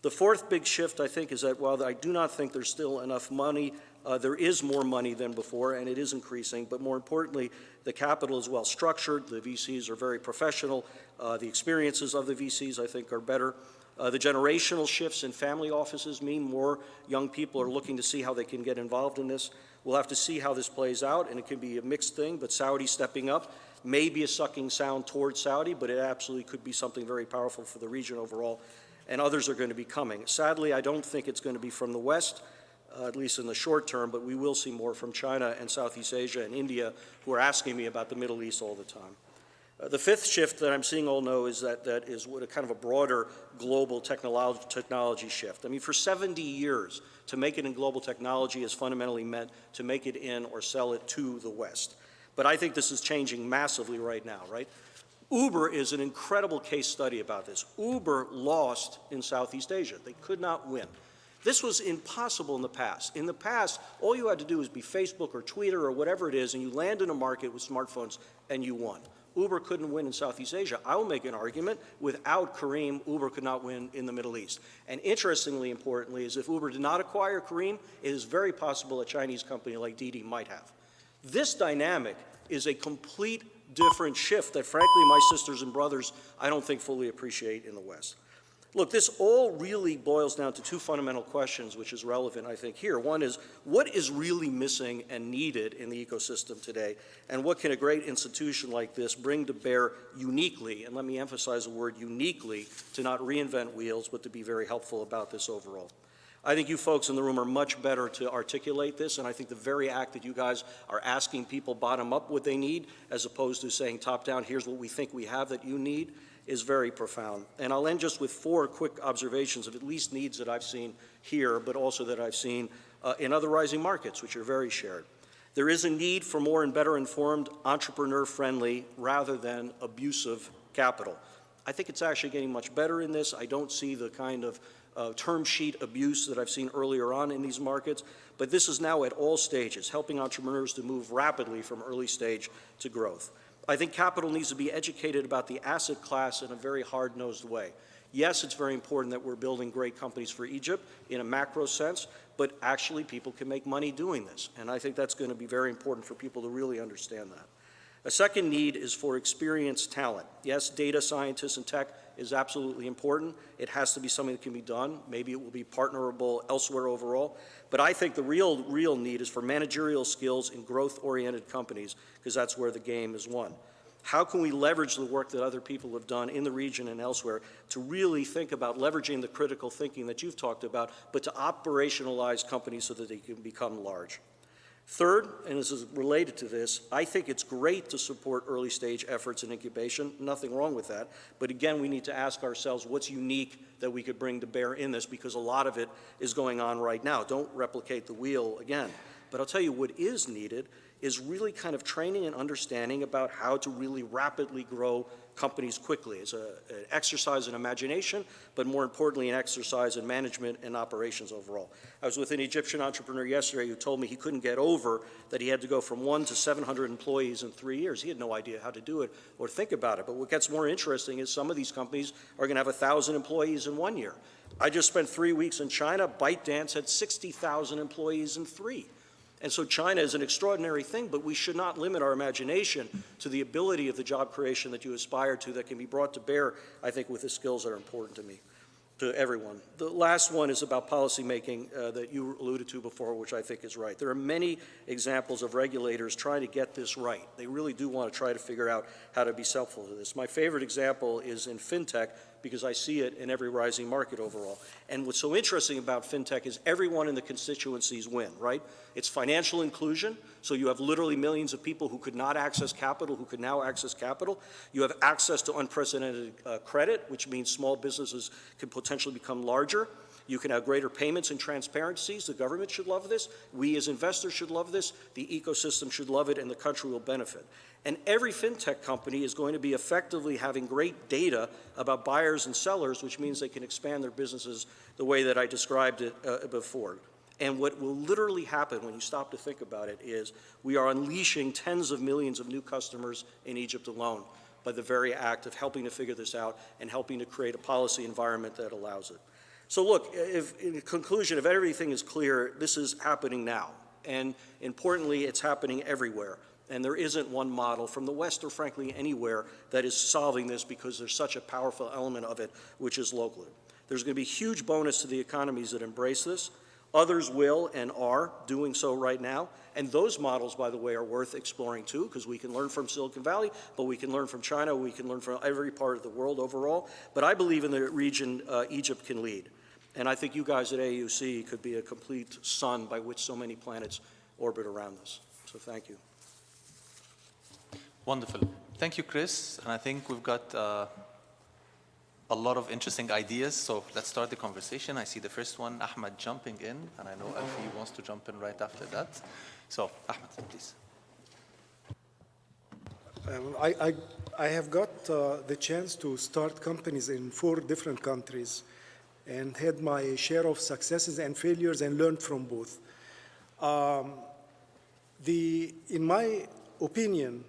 The fourth big shift, I think, is that while I do not think there's still enough money, there is more money than before, and it is increasing, but more importantly, the capital is well structured, the VCs are very professional, the experiences of the VCs, I think, are better. The generational shifts in family offices mean more young people are looking to see how they can get involved in this. We'll have to see how this plays out, and it can be a mixed thing, but Saudi stepping up may be a sucking sound towards Saudi, but it absolutely could be something very powerful for the region overall, and others are going to be coming. Sadly, I don't think it's going to be from the West, at least in the short term, but we will see more from China and Southeast Asia and India, who are asking me about the Middle East all the time. The fifth shift that I'm seeing all know is that is what a kind of a broader global technology shift. I mean, for 70 years, to make it in global technology has fundamentally meant to make it in or sell it to the West. But I think this is changing massively right now, right? Uber is an incredible case study about this. Uber lost in Southeast Asia. They could not win. This was impossible in the past. In the past, all you had to do was be Facebook or Twitter or whatever it is, and you land in a market with smartphones and you won. Uber couldn't win in Southeast Asia. I will make an argument, without Careem, Uber could not win in the Middle East. And interestingly, importantly, is if Uber did not acquire Careem, it is very possible a Chinese company like Didi might have. This dynamic is a complete different shift that, frankly, my sisters and brothers, I don't think fully appreciate in the West. Look, this all really boils down to two fundamental questions, which is relevant, I think, here. One is, what is really missing and needed in the ecosystem today, and what can a great institution like this bring to bear uniquely, and let me emphasize the word uniquely, to not reinvent wheels, but to be very helpful about this overall. I think you folks in the room are much better to articulate this, and I think the very act that you guys are asking people bottom up what they need, as opposed to saying top down, here's what we think we have that you need, is very profound. And I'll end just with 4 quick observations of at least needs that I've seen here, but also that I've seen in other rising markets, which are very shared. There is a need for more and better informed, entrepreneur-friendly, rather than abusive capital. I think it's actually getting much better in this. I don't see the kind of term sheet abuse that I've seen earlier on in these markets, but this is now at all stages, helping entrepreneurs to move rapidly from early stage to growth. I think capital needs to be educated about the asset class in a very hard-nosed way. Yes, it's very important that we're building great companies for Egypt in a macro sense, but actually people can make money doing this, and I think that's going to be very important for people to really understand that. A second need is for experienced talent. Yes, data scientists and tech is absolutely important. It has to be something that can be done. Maybe it will be partnerable elsewhere overall. But I think the real need is for managerial skills in growth-oriented companies, because that's where the game is won. How can we leverage the work that other people have done in the region and elsewhere to really think about leveraging the critical thinking that you've talked about, but to operationalize companies so that they can become large? Third, and this is related to this, I think it's great to support early stage efforts in incubation, nothing wrong with that, but again, we need to ask ourselves what's unique that we could bring to bear in this, because a lot of it is going on right now. Don't replicate the wheel again. But I'll tell you what is needed is really kind of training and understanding about how to really rapidly grow companies quickly. It's an exercise in imagination, but more importantly, an exercise in management and operations overall. I was with an Egyptian entrepreneur yesterday who told me he couldn't get over that he had to go from 1 to 700 employees in 3 years. He had no idea how to do it or think about it. But what gets more interesting is some of these companies are going to have 1,000 employees in 1 year. I just spent 3 weeks in China. ByteDance had 60,000 employees in 3. And so China is an extraordinary thing, but we should not limit our imagination to the ability of the job creation that you aspire to that can be brought to bear, I think, with the skills that are important to me, to everyone. The last one is about policymaking that you alluded to before, which I think is right. There are many examples of regulators trying to get this right. They really do want to try to figure out how to be helpful to this. My favorite example is in fintech, because I see it in every rising market overall. And what's so interesting about fintech is everyone in the constituencies win, right? It's financial inclusion, so you have literally millions of people who could not access capital, who could now access capital. You have access to unprecedented credit, which means small businesses can potentially become larger. You can have greater payments and transparencies. The government should love this. We as investors should love this. The ecosystem should love it, and the country will benefit. And every fintech company is going to be effectively having great data about buyers and sellers, which means they can expand their businesses the way that I described it before. And what will literally happen when you stop to think about it is we are unleashing tens of millions of new customers in Egypt alone by the very act of helping to figure this out and helping to create a policy environment that allows it. So look, if, in conclusion, if everything is clear, this is happening now. And importantly, it's happening everywhere. And there isn't one model from the West or frankly anywhere that is solving this because there's such a powerful element of it, which is local. There's going to be huge bonus to the economies that embrace this. Others will and are doing so right now. And those models, by the way, are worth exploring too, because we can learn from Silicon Valley, but we can learn from China, we can learn from every part of the world overall. But I believe in the region Egypt can lead. And I think you guys at AUC could be a complete sun by which so many planets orbit around us. So thank you. Wonderful. Thank you, Chris. And I think we've got a lot of interesting ideas. So let's start the conversation. I see the first one, Ahmed, jumping in. And I know Alfie wants to jump in right after that. So, Ahmed, please. I have got the chance to start companies in 4 different countries and had my share of successes and failures and learned from both. In my opinion,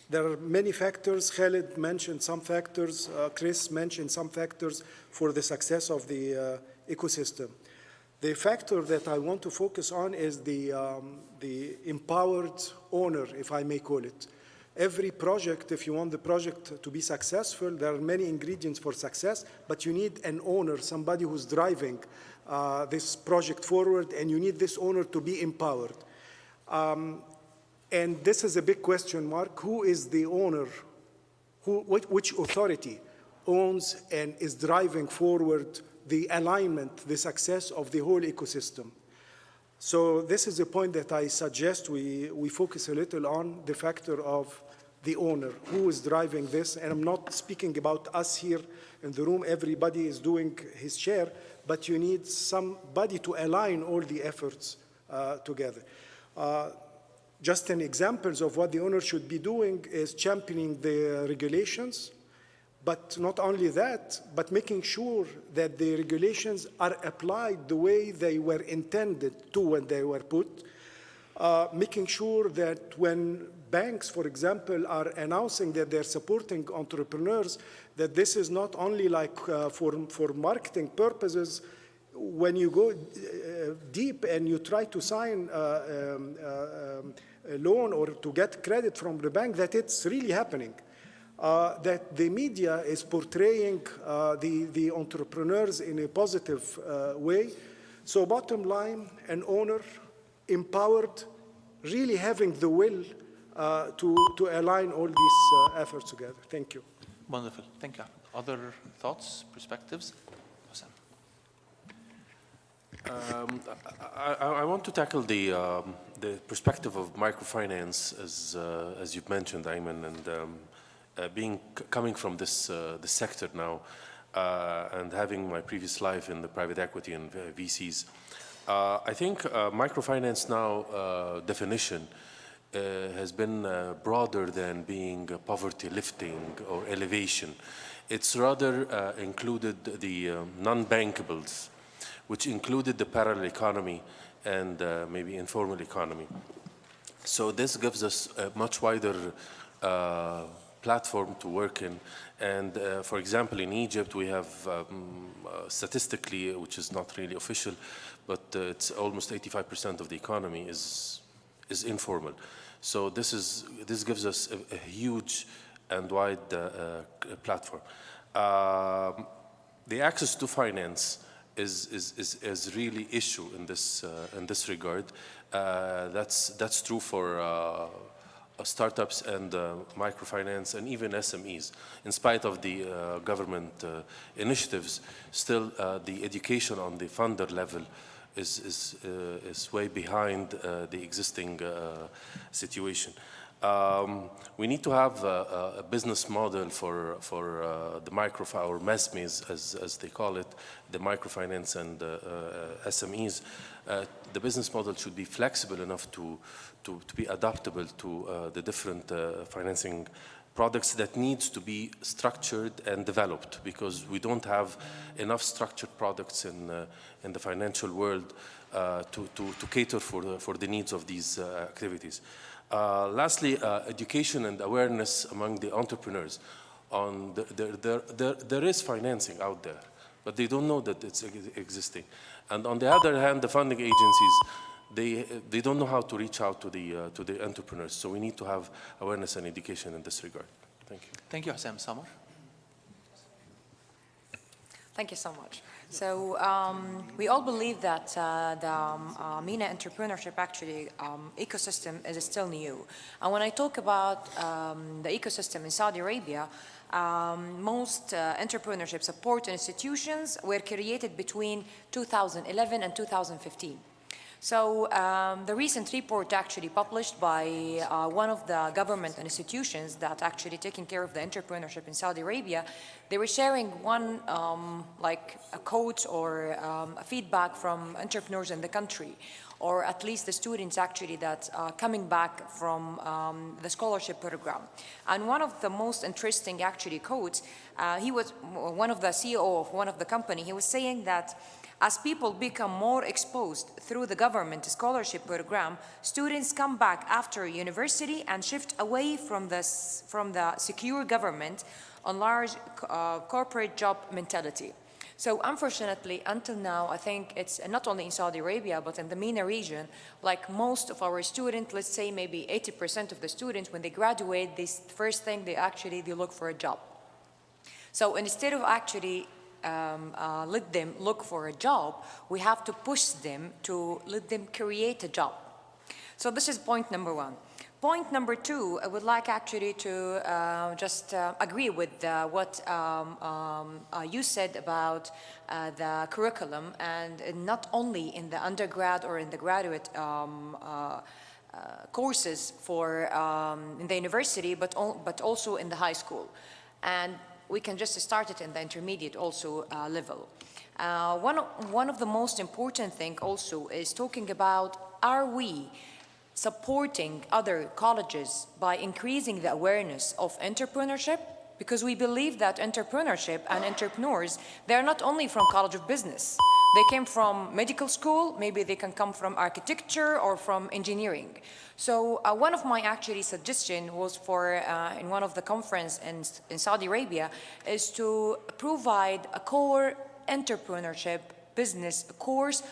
there are many factors. Khaled mentioned some factors. Chris mentioned some factors for the success of the ecosystem. The factor that I want to focus on is the empowered owner, if I may call it. Every project, if you want the project to be successful, there are many ingredients for success, but you need an owner, somebody who's driving this project forward, and you need this owner to be empowered. And this is a big question mark. Who is the owner? Which authority owns and is driving forward the alignment, the success of the whole ecosystem? So this is a point that I suggest we focus a little on, the factor of the owner. Who is driving this? And I'm not speaking about us here in the room. Everybody is doing his share, but you need somebody to align all the efforts together. Just an examples of what the owner should be doing is championing the regulations, but not only that, but making sure that the regulations are applied the way they were intended to when they were put, making sure that when banks, for example, are announcing that they're supporting entrepreneurs, that this is not only like for marketing purposes. When you go deep and you try to sign a loan or to get credit from the bank, that it's really happening. That the media is portraying the entrepreneurs in a positive way. So bottom line, an owner, empowered, really having the will to align all these efforts together. Thank you. Wonderful. Thank you. Other thoughts, perspectives? I want to tackle the perspective of microfinance, as you've mentioned, Ayman, and coming from this sector now, and having my previous life in the private equity and VCs. I think microfinance now definition has been broader than being poverty lifting or elevation. It's rather included the non-bankables, which included the parallel economy and maybe informal economy. So this gives us a much wider platform to work in. And for example, in Egypt, we have statistically, which is not really official, but it's almost 85% of the economy is informal. So this gives us a huge and wide platform. The access to finance is really issue in this regard. That's true for startups and microfinance and even SMEs. In spite of the government initiatives, still the education on the funder level is way behind the existing situation. We need to have a business model for the or MESMEs, as they call it, the microfinance and SMEs. The business model should be flexible enough to be adaptable to the different financing products that needs to be structured and developed, because we don't have enough structured products in the financial world to cater for the needs of these activities. Lastly, education and awareness among the entrepreneurs. There is financing out there, but they don't know that it's existing. And on the other hand, the funding agencies, they don't know how to reach out to the entrepreneurs. So we need to have awareness and education in this regard. Thank you. Thank you, Hussam. Samar? Thank you so much. So we all believe that the MENA entrepreneurship actually ecosystem is still new. And when I talk about the ecosystem in Saudi Arabia, most entrepreneurship support institutions were created between 2011 and 2015. So the recent report actually published by one of the government institutions that actually taking care of the entrepreneurship in Saudi Arabia, they were sharing one like a quote or a feedback from entrepreneurs in the country, or at least the students actually that are coming back from the scholarship program. And one of the most interesting actually quotes, he was one of the CEO of one of the company, he was saying that as people become more exposed through the government scholarship program, students come back after university and shift away from the secure government on large corporate job mentality. So unfortunately, until now, I think it's not only in Saudi Arabia, but in the MENA region, like most of our students, let's say maybe 80% of the students, when they graduate, this first thing they look for a job. So instead of actually let them look for a job, we have to push them to let them create a job. So this is point number one. Point number two, I would like actually to just agree with what you said about the curriculum, and not only in the undergrad or in the graduate courses for in the university, but also in the high school. And we can just start it in the intermediate also level. One of the most important thing also is talking about, are we supporting other colleges by increasing the awareness of entrepreneurship? Because we believe that entrepreneurship and entrepreneurs, they're not only from College of Business. They came from medical school, maybe they can come from architecture or from engineering. So one of my actually suggestion was for, in one of the conference in Saudi Arabia, is to provide a core entrepreneurship business course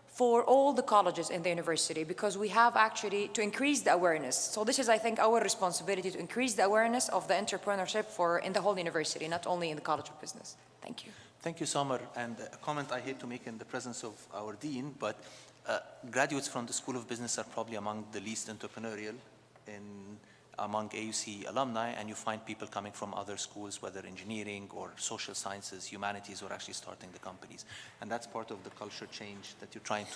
for all the colleges in the university, because we have actually to increase the awareness. So this is, I think, our responsibility to increase the awareness of the entrepreneurship in the whole university, not only in the College of Business. Thank you. Thank you, Samar. And a comment I hate to make in the presence of our dean, but graduates from the School of Business are probably among the least entrepreneurial among AUC alumni, and you find people coming from other schools, whether engineering or social sciences, humanities, or actually starting the companies. And that's part of the culture change that you're trying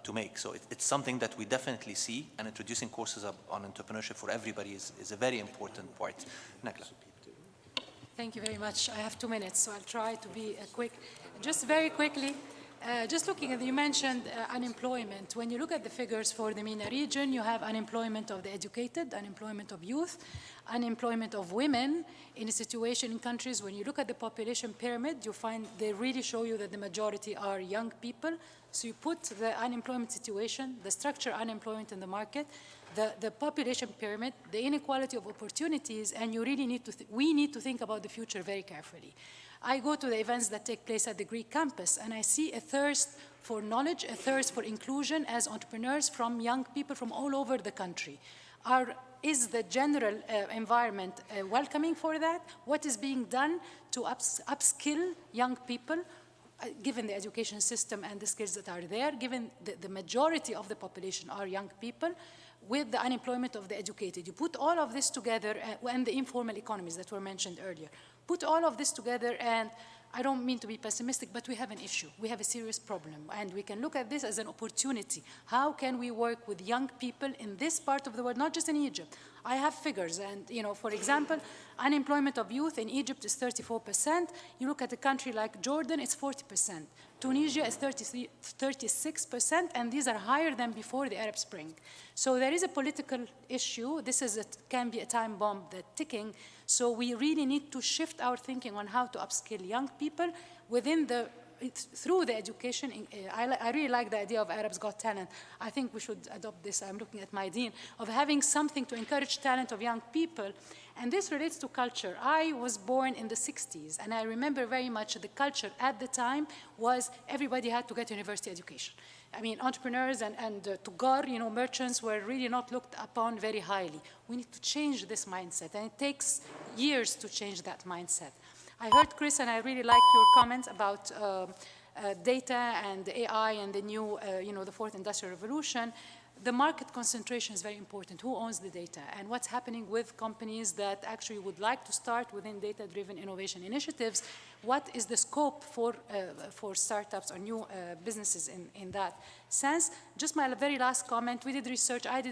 to make. So it's something that we definitely see, and introducing courses on entrepreneurship for everybody is a very important part. Nakla. Thank you very much. I have 2 minutes, so I'll try to be quick. Just very quickly, just looking at, you mentioned unemployment. When you look at the figures for the MENA region, you have unemployment of the educated, unemployment of youth, unemployment of women in a situation in countries. When you look at the population pyramid, you find they really show you that the majority are young people. So you put the unemployment situation, the structure unemployment in the market, the population pyramid, the inequality of opportunities, and you really need to, we need to think about the future very carefully. I go to the events that take place at the Greek campus, and I see a thirst for knowledge, a thirst for inclusion as entrepreneurs from young people from all over the country. Is the general environment welcoming for that? What is being done to upskill young people, given the education system and the skills that are there, given the majority of the population are young people, with the unemployment of the educated? You put all of this together, and the informal economies that were mentioned earlier. Put all of this together, and I don't mean to be pessimistic, but we have an issue. We have a serious problem, and we can look at this as an opportunity. How can we work with young people in this part of the world, not just in Egypt, I have figures, and for example, unemployment of youth in Egypt is 34%. You look at a country like Jordan, it's 40%. Tunisia is 36%, and these are higher than before the Arab Spring. So there is a political issue. This can be a time bomb that's ticking. So we really need to shift our thinking on how to upskill young people through the education. I really like the idea of Arabs Got Talent. I think we should adopt this. I'm looking at my dean, of having something to encourage talent of young people. And this relates to culture. I was born in the 60s, and I remember very much the culture at the time was everybody had to get university education. I mean, entrepreneurs and tujar, merchants were really not looked upon very highly. We need to change this mindset, and it takes years to change that mindset. I heard Chris, and I really liked your comments about data and AI and the new, the fourth industrial revolution. The market concentration is very important. Who owns the data? And what's happening with companies that actually would like to start within data-driven innovation initiatives? What is the scope for startups or new businesses in that sense? Just my very last comment, I did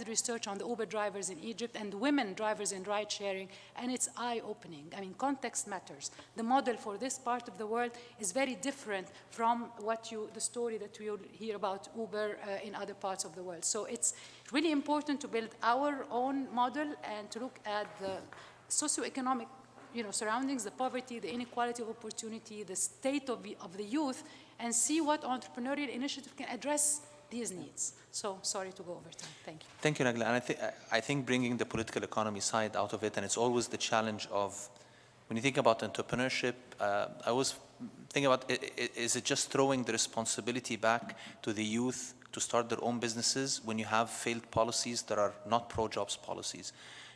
research on the Uber drivers in Egypt and women drivers in ride sharing, and it's eye-opening. I mean, context matters. The model for this part of the world is very different from the story that you'll hear about Uber in other parts of the world. So it's really important to build our own model and to look at the socioeconomic surroundings, the poverty, the inequality of opportunity, the state of the youth, and see what entrepreneurial initiative can address these needs. So sorry to go over time. Thank you. Thank you, Nagla. And I think bringing the political economy side out of it, and it's always the challenge of, when you think about entrepreneurship, I always think about, is it just throwing the responsibility back to the youth to start their own businesses when you have failed policies that are not pro-jobs policies?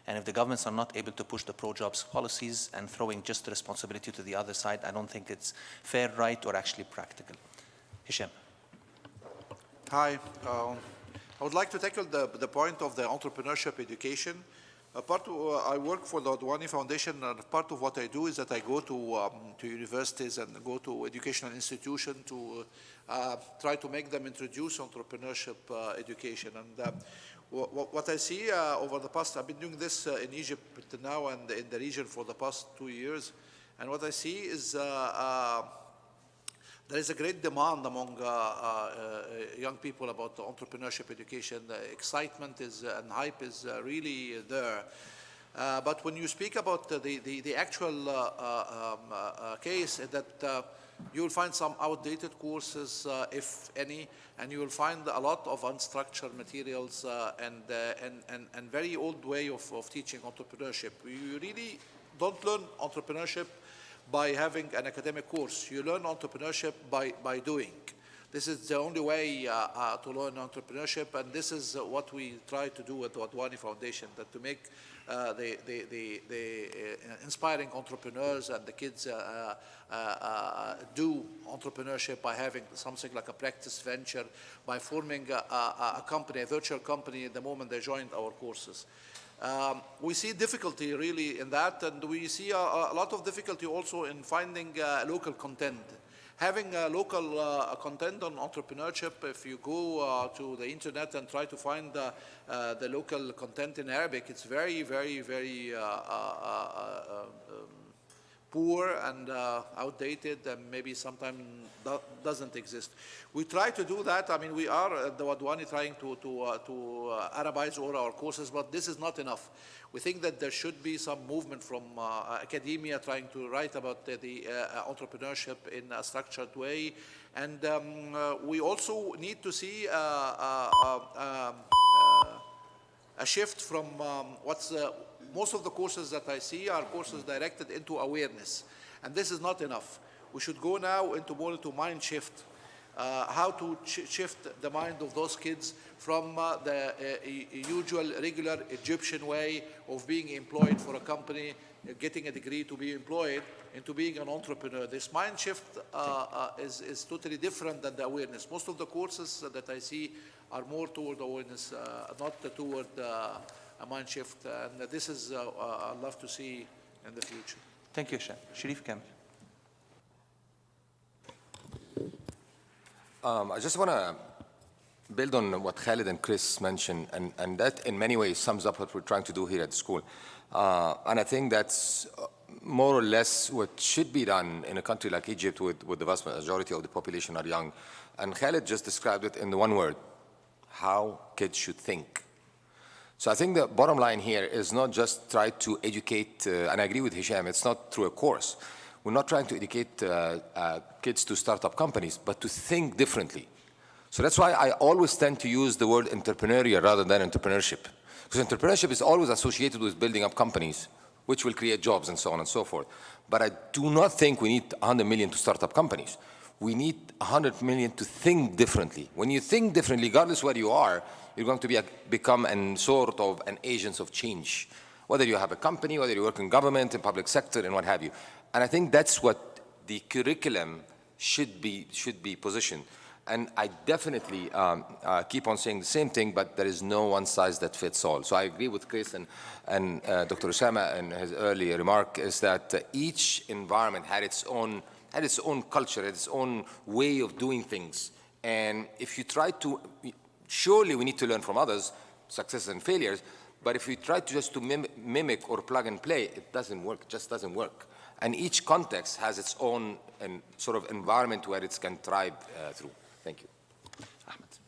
And if the governments are not able to push the pro-jobs policies and throwing just the responsibility to the other side, I don't think it's fair, right, or actually practical. Hisham. Hi. I would like to tackle the point of the entrepreneurship education. I work for the Adwani Foundation, and part of what I do is that I go to universities and go to educational institutions to try to make them introduce entrepreneurship education. And what I see over the past, I've been doing this in Egypt now and in the region for the past 2 years, and what I see is there is a great demand among young people about entrepreneurship education. The excitement and hype is really there. But when you speak about the actual case, that you'll find some outdated courses, if any, and you will find a lot of unstructured materials and very old way of teaching entrepreneurship. You really don't learn entrepreneurship by having an academic course. You learn entrepreneurship by doing. This is the only way to learn entrepreneurship, and this is what we try to do at the Adwani Foundation, that to make the inspiring entrepreneurs and the kids do entrepreneurship by having something like a practice venture, by forming a company, a virtual company, the moment they join our courses. We see difficulty really in that, and we see a lot of difficulty also in finding local content. Having local content on entrepreneurship, if you go to the internet and try to find the local content in Arabic, it's very, very, very poor and outdated, and maybe sometimes doesn't exist. We try to do that. I mean, we are at the Adwani trying to Arabize all our courses, but this is not enough. We think that there should be some movement from academia trying to write about the entrepreneurship in a structured way. And we also need to see a shift from most of the courses that I see are courses directed into awareness. And this is not enough. We should go now more into mind shift. How to shift the mind of those kids from the usual, regular Egyptian way of being employed for a company, getting a degree to be employed, into being an entrepreneur. This mind shift is totally different than the awareness. Most of the courses that I see are more toward awareness, not toward a mind shift. And this is I'd love to see in the future. Thank you, Hisham. Sharif Kamil. I just want to build on what Khalid and Chris mentioned, and that in many ways sums up what we're trying to do here at the school. And I think that's more or less what should be done in a country like Egypt with the vast majority of the population are young. And Khalid just described it in the one word: how kids should think. So I think the bottom line here is not just try to educate, and I agree with Hisham, it's not through a course. We're not trying to educate kids to start up companies, but to think differently. So that's why I always tend to use the word entrepreneurial rather than entrepreneurship. Because entrepreneurship is always associated with building up companies, which will create jobs and so on and so forth. But I do not think we need 100 million to start up companies. We need 100 million to think differently. When you think differently, regardless where you are, you're going to become an sort of an agent of change. Whether you have a company, whether you work in government, in public sector, and what have you. And I think that's what the curriculum should be positioned. And I definitely keep on saying the same thing, but there is no one size that fits all. So I agree with Chris and Dr. Osama in his earlier remark is that each environment had its own culture, had its own way of doing things. And if you try to, surely we need to learn from others, successes and failures, but if we try to just to mimic or plug and play, it doesn't work, it just doesn't work. And each context has its own sort of environment where it can thrive through. Thank you. Ahmed.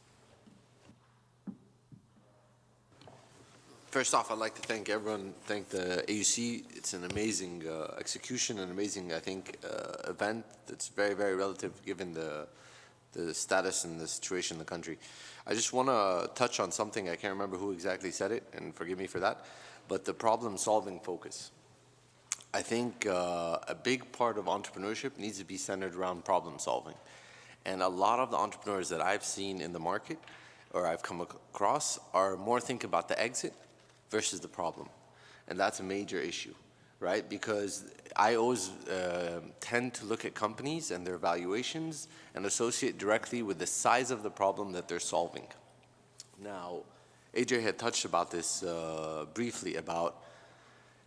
First off, I'd like to thank everyone, thank the AUC. It's an amazing execution, an amazing, I think, event that's very, very relative given the status and the situation in the country. I just want to touch on something, I can't remember who exactly said it, and forgive me for that, but the problem-solving focus. I think a big part of entrepreneurship needs to be centered around problem-solving. And a lot of the entrepreneurs that I've seen in the market or I've come across are more thinking about the exit versus the problem. And that's a major issue, right? Because I always tend to look at companies and their valuations and associate directly with the size of the problem that they're solving. Now, AJ had touched about this briefly about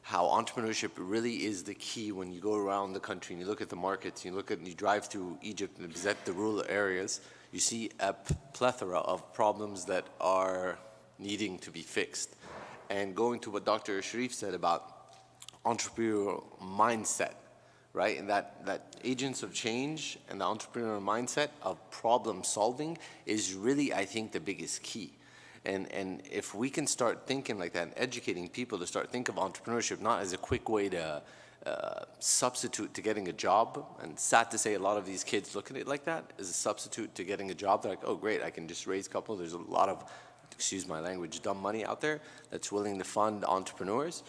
how entrepreneurship really is the key when you go around the country and you look at the markets, you drive through Egypt and visit the rural areas, you see a plethora of problems that are needing to be fixed. And going to what Dr. Sharif said about entrepreneurial mindset, right? And that agents of change and the entrepreneurial mindset of problem solving is really, I think, the biggest key. And if we can start thinking like that and educating people to start thinking of entrepreneurship not as a quick way to substitute to getting a job, and sad to say a lot of these kids look at it like that, as a substitute to getting a job. They're like, oh great, I can just raise a couple. There's a lot of, excuse my language, dumb money out there that's willing to fund entrepreneurs,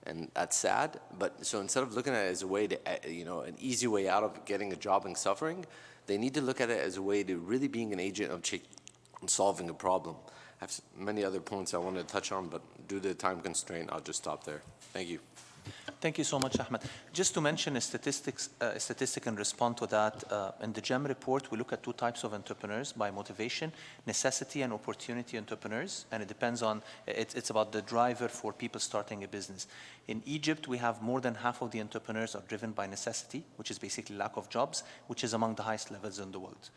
and that's sad. But so instead of looking at it as a way to, an easy way out of getting a job and suffering, they need to look at it as a way to really being an agent of change and solving a problem. I have many other points I want to touch on, but due to the time constraint, I'll just stop there. Thank you. Thank you so much, Ahmed. Just to mention a statistic and respond to that, in the GEM report, we look at two types of entrepreneurs by motivation, necessity and opportunity entrepreneurs, and it depends on, it's about the driver for people starting a business. In Egypt, we have more than half of the entrepreneurs are driven by necessity, which is basically lack of jobs, which is among the highest levels in the world.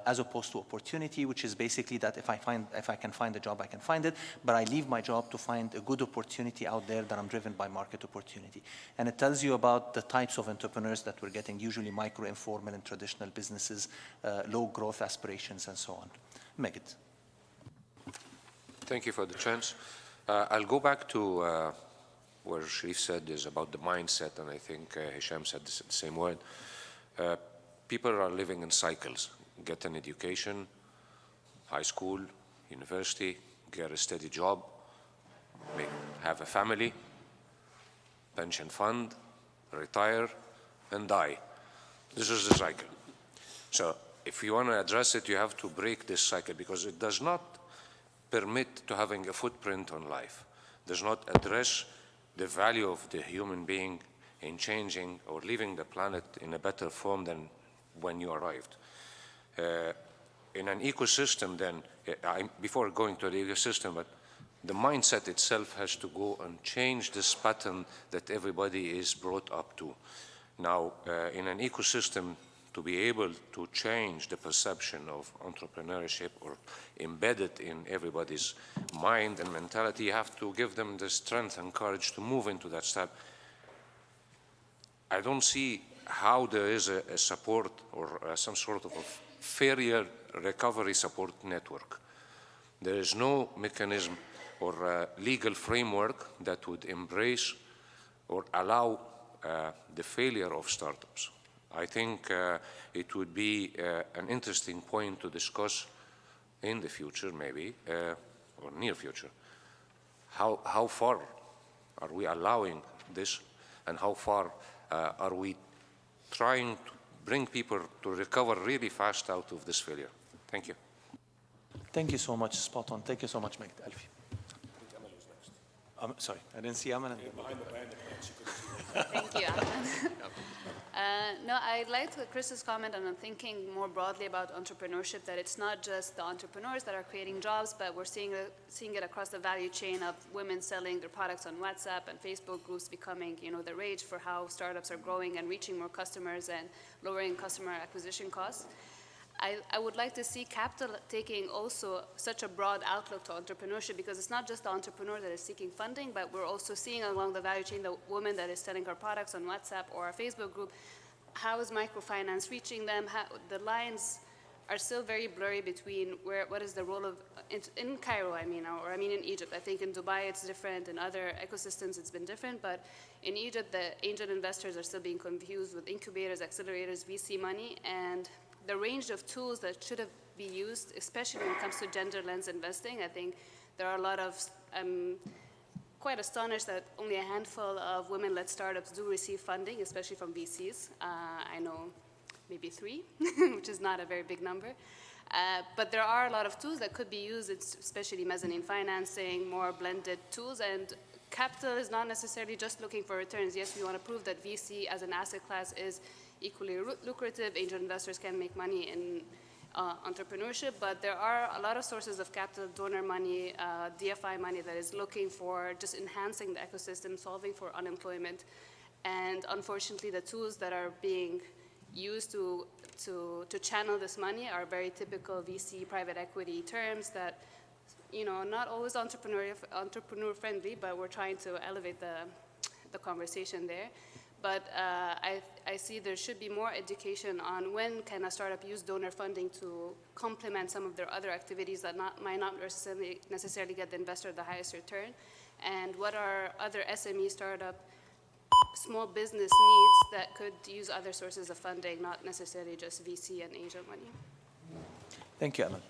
As opposed to opportunity, which is basically that if I can find a job, I can find it, but I leave my job to find a good opportunity out there that I'm driven by market opportunity. And it tells you about the types of entrepreneurs that we're getting, usually micro, informal, and traditional businesses, low growth aspirations, and so on. Megit. Thank you for the chance. I'll go back to where Sharif said is about the mindset, and I think Hisham said the same word. People are living in cycles. Get an education, high school, university, get a steady job, have a family, pension fund, retire, and die. This is the cycle. So if you want to address it, you have to break this cycle because it does not permit to having a footprint on life. Does not address the value of the human being in changing or leaving the planet in a better form than when you arrived. In an ecosystem then, before going to the ecosystem, but the mindset itself has to go and change this pattern that everybody is brought up to. Now, in an ecosystem, to be able to change the perception of entrepreneurship or embed it in everybody's mind and mentality, you have to give them the strength and courage to move into that step. I don't see how there is a support or some sort of a failure recovery support network. There is no mechanism or legal framework that would embrace or allow the failure of startups. I think it would be an interesting point to discuss in the future, maybe, or near future. How far are we allowing this, and how far are we trying to bring people to recover really fast out of this failure? Thank you. Thank you so much, spot on. Thank you so much, Megd. Alfie. Sorry, I didn't see Aman. Thank you, no, I liked Chris's comment, and I'm thinking more broadly about entrepreneurship, that it's not just the entrepreneurs that are creating jobs, but we're seeing it across the value chain of women selling their products on WhatsApp and Facebook groups becoming, the rage for how startups are growing and reaching more customers and lowering customer acquisition costs. I would like to see capital taking also such a broad outlook to entrepreneurship, because it's not just the entrepreneur that is seeking funding, but we're also seeing along the value chain the woman that is selling her products on WhatsApp or a Facebook group. How is microfinance reaching them? The lines are still very blurry between what is the role of, in Cairo, or in Egypt. I think in Dubai it's different, in other ecosystems it's been different, but in Egypt the angel investors are still being confused with incubators, accelerators, VC money, and the range of tools that should have been used, especially when it comes to gender lens investing. I think there are a lot of, I'm quite astonished that only a handful of women-led startups do receive funding, especially from VCs. I know maybe 3, which is not a very big number. But there are a lot of tools that could be used, especially mezzanine financing, more blended tools, and capital is not necessarily just looking for returns. Yes, we want to prove that VC as an asset class is equally lucrative. Angel investors can make money in entrepreneurship, but there are a lot of sources of capital, donor money, DFI money that is looking for just enhancing the ecosystem, solving for unemployment. And unfortunately, the tools that are being used to channel this money are very typical VC private equity terms that, not always entrepreneur friendly, but we're trying to elevate the conversation there. But I see there should be more education on when can a startup use donor funding to complement some of their other activities that might not necessarily get the investor the highest return, and what are other SME startup small business needs that could use other sources of funding, not necessarily just VC and angel money. Thank you, Amal.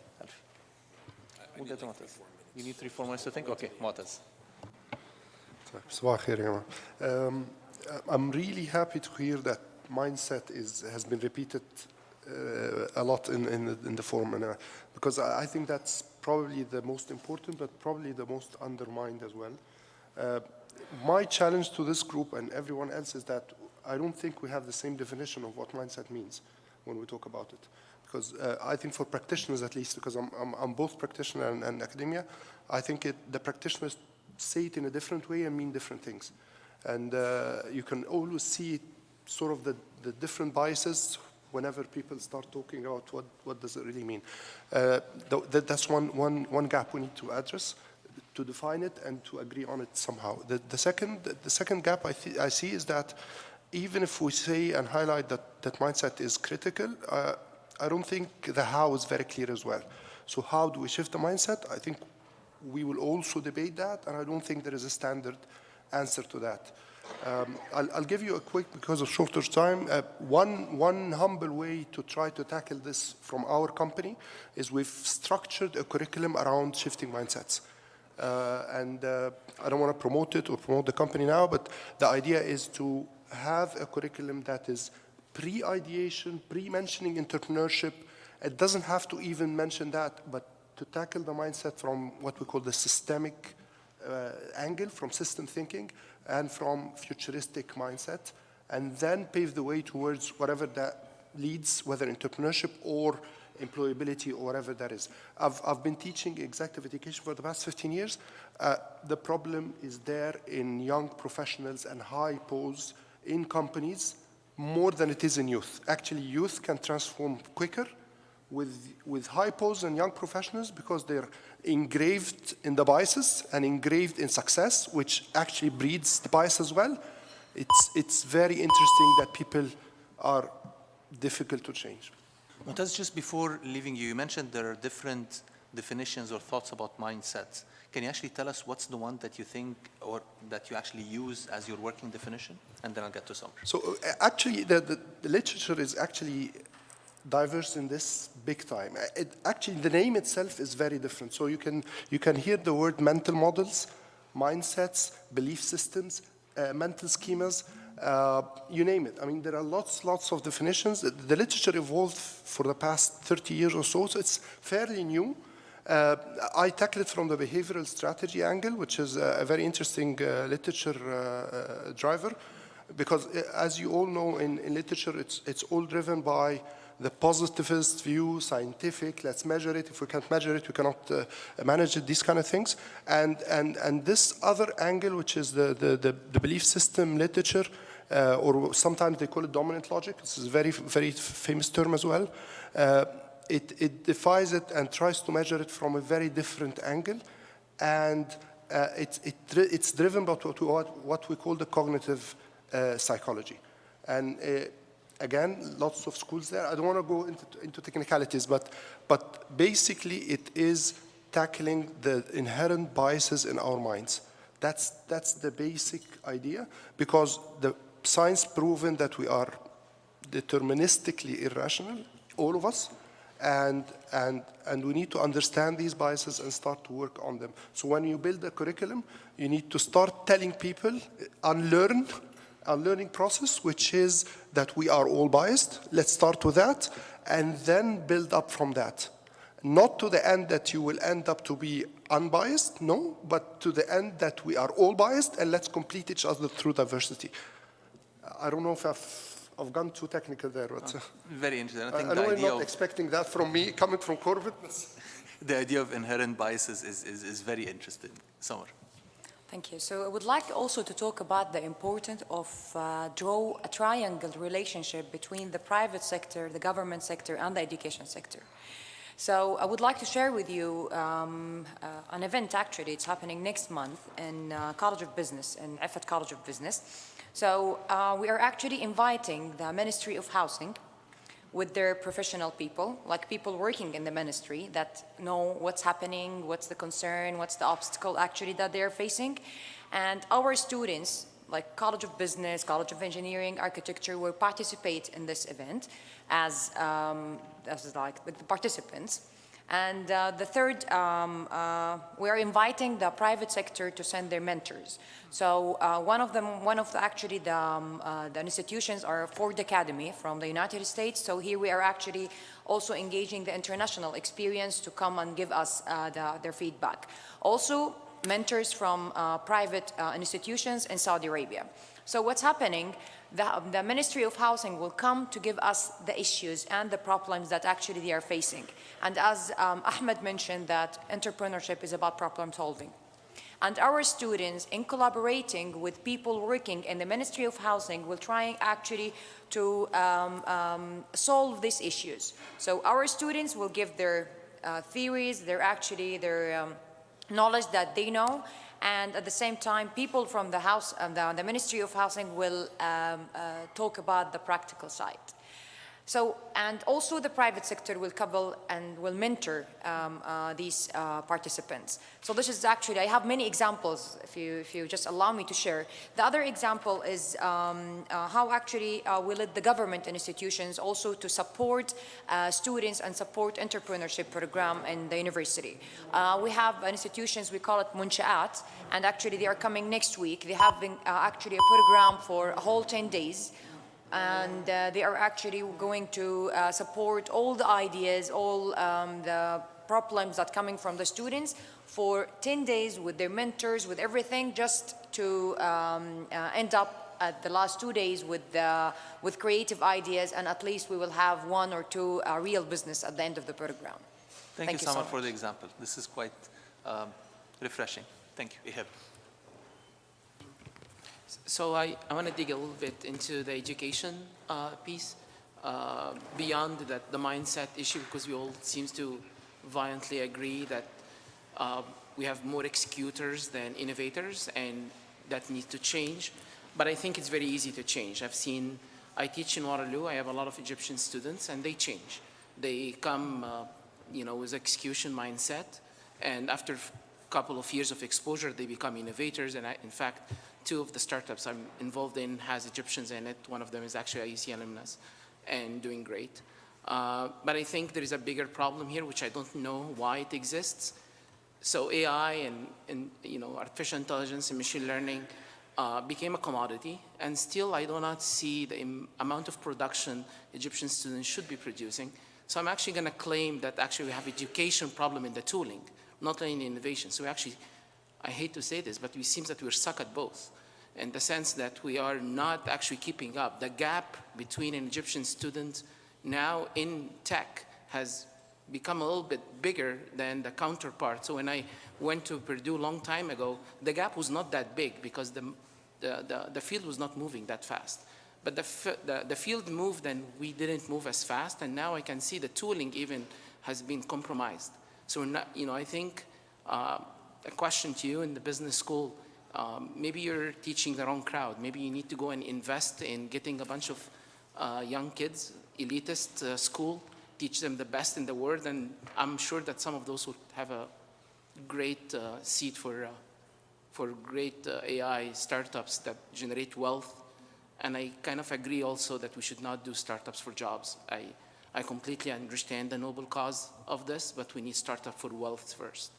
We'll get to Mu'taz. You need 3-4 minutes to think? Okay, Mu'taz. صباح الخير يا جماعة. I'm really happy to hear that mindset has been repeated a lot in the forum, because I think that's probably the most important, but probably the most undermined as well. My challenge to this group and everyone else is that I don't think we have the same definition of what mindset means when we talk about it. Because I think for practitioners at least, because I'm both practitioner and academia, I think the practitioners say it in a different way and mean different things. And you can always see sort of the different biases whenever people start talking about what does it really mean. That's one gap we need to address, to define it and to agree on it somehow. The second gap I see is that even if we say and highlight that mindset is critical, I don't think the how is very clear as well. So how do we shift the mindset? I think we will also debate that, and I don't think there is a standard answer to that. I'll give you a quick, because of shorter time, one humble way to try to tackle this from our company is we've structured a curriculum around shifting mindsets. And I don't want to promote it or promote the company now, but the idea is to have a curriculum that is pre-ideation, pre-mentioning entrepreneurship. It doesn't have to even mention that, but to tackle the mindset from what we call the systemic angle, from system thinking and from futuristic mindset, and then pave the way towards whatever that leads, whether entrepreneurship or employability or whatever that is. I've been teaching executive education for the past 15 years. The problem is there in young professionals and high pose in companies more than it is in youth. Actually, youth can transform quicker with hypos and young professionals because they're engraved in the biases and engraved in success, which actually breeds the bias as well. It's very interesting that people are difficult to change. Mumtaz, just before leaving you, you mentioned there are different definitions or thoughts about mindsets. Can you actually tell us what's the one that you think or that you actually use as your working definition? And then I'll get to some. So actually, the literature is actually diverse in this big time. Actually, the name itself is very different. So you can hear the word mental models, mindsets, belief systems, mental schemas, you name it. I mean, there are lots of definitions. The literature evolved for the past 30 years or so it's fairly new. I tackle it from the behavioral strategy angle, which is a very interesting literature driver, because as you all know, in literature, it's all driven by the positivist view, scientific, let's measure it. If we can't measure it, we cannot manage it, these kind of things. And this other angle, which is the belief system literature, or sometimes they call it dominant logic. This is a very, very famous term as well. It defies it and tries to measure it from a very different angle. And it's driven by what we call the cognitive psychology. And again, lots of schools there. I don't want to go into technicalities, but basically it is tackling the inherent biases in our minds. That's the basic idea, because the science proven that we are deterministically irrational, all of us, and we need to understand these biases and start to work on them. So when you build a curriculum, you need to start telling people, unlearn a learning process, which is that we are all biased. Let's start with that, and then build up from that. Not to the end that you will end up to be unbiased, no, but to the end that we are all biased, and let's complete each other through diversity. I don't know if I've gone too technical there, but very interesting. I know you're not expecting that from me, coming from corporate. The idea of inherent biases is very interesting. Samar. Thank you. So I would like also to talk about the importance of draw a triangle relationship between the private sector, the government sector, and the education sector. So I would like to share with you an event, actually. It's happening next month in College of Business, in Effat College of Business. So we are actually inviting the Ministry of Housing with their professional people, like people working in the ministry that know what's happening, what's the concern, what's the obstacle actually that they're facing. And our students, like College of Business, College of Engineering, Architecture, will participate in this event as like with the participants. And the third, we are inviting the private sector to send their mentors. So one of the institutions are Ford Academy from the United States. So here we are actually also engaging the international experience to come and give us their feedback. Also, mentors from private institutions in Saudi Arabia. So what's happening, the Ministry of Housing will come to give us the issues and the problems that actually they are facing. And as Ahmed mentioned, that entrepreneurship is about problem solving. And our students, in collaborating with people working in the Ministry of Housing, will try actually to solve these issues. So our students will give their theories, their knowledge that they know, and at the same time, people from the Ministry of Housing will talk about the practical side. So, and also the private sector will couple and will mentor these participants. So this is actually, I have many examples if you just allow me to share. The other example is how actually we let the government institutions also to support students and support entrepreneurship program in the university. We have institutions, we call it Munsha'at, and actually they are coming next week. They have actually a program for a whole 10 days. And they are actually going to support all the ideas, all the problems that are coming from the students for 10 days with their mentors, with everything, just to end up at the last 2 days with creative ideas, and at least we will have 1 or 2 real business at the end of the program. Thank you, Samar, for the example. This is quite refreshing. Thank you. Ihab. So I want to dig a little bit into the education piece, beyond the mindset issue, because we all seem to violently agree that we have more executors than innovators, and that needs to change. But I think it's very easy to change. I teach in Waterloo. I have a lot of Egyptian students, and they change. They come, with execution mindset, and after a couple of years of exposure, they become innovators. And in fact, 2 of the startups I'm involved in has Egyptians in it. One of them is actually IUC alumnus and doing great. But I think there is a bigger problem here, which I don't know why it exists. So AI and artificial intelligence and machine learning became a commodity, and still I do not see the amount of production Egyptian students should be producing. So I'm actually going to claim that actually we have education problem in the tooling, not only in innovation. So I hate to say this, but it seems that we're stuck at both, in the sense that we are not actually keeping up. The gap between an Egyptian student now in tech has become a little bit bigger than the counterpart. So when I went to Purdue a long time ago, the gap was not that big because the field was not moving that fast. But the field moved and we didn't move as fast, and now I can see the tooling even has been compromised. So I think a question to you in the business school, maybe you're teaching the wrong crowd. Maybe you need to go and invest in getting a bunch of young kids, elitist school, teach them the best in the world, and I'm sure that some of those will have a great seed for great AI startups that generate wealth. And I kind of agree also that we should not do startups for jobs. I completely understand the noble cause of this, but we need startup for wealth first.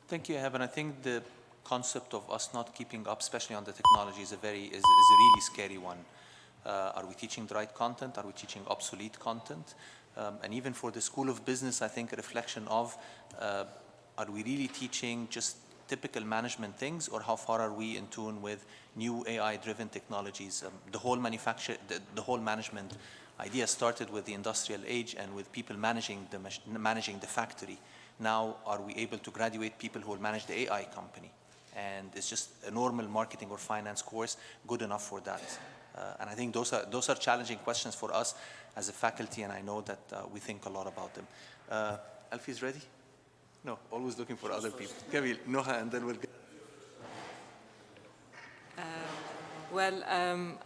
Thank you, Evan. I think the concept of us not keeping up, especially on the technology, is a really scary one. Are we teaching the right content? Are we teaching obsolete content? And even for the School of Business, I think a reflection of, are we really teaching just typical management things, or how far are we in tune with new AI-driven technologies? The whole management idea started with the industrial age and with people managing the factory. Now, are we able to graduate people who will manage the AI company? And is just a normal marketing or finance course good enough for that? And I think those are challenging questions for us as a faculty, and I know that we think a lot about them. Alfie's ready? No, always looking for other people. Kamil, Noha, and then we'll get.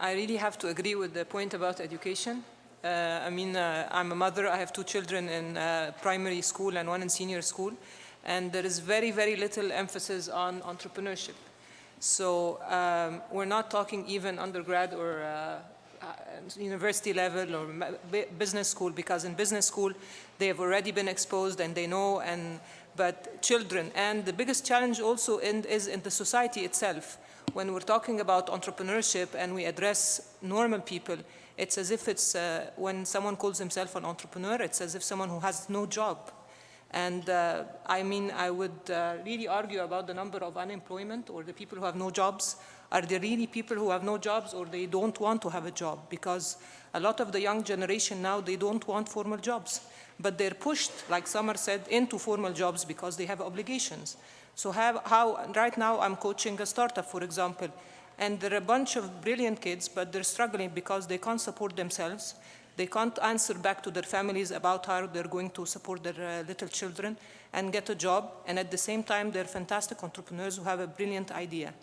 I really have to agree with the point about education. I'm a mother. I have 2 children in primary school and 1 in senior school. And there is very, very little emphasis on entrepreneurship. So we're not talking even undergrad or university level or business school, because in business school, they have already been exposed and they know, but children, and the biggest challenge also is in the society itself. When we're talking about entrepreneurship and we address normal people, it's as if when someone calls himself an entrepreneur, it's as if someone who has no job. And I would really argue about the number of unemployment or the people who have no jobs. Are they really people who have no jobs, or they don't want to have a job? Because a lot of the young generation now, they don't want formal jobs. But they're pushed, like Samar said, into formal jobs because they have obligations. So right now I'm coaching a startup, for example, and there are a bunch of brilliant kids, but they're struggling because they can't support themselves. They can't answer back to their families about how they're going to support their little children and get a job. And at the same time, they're fantastic entrepreneurs who have a brilliant idea.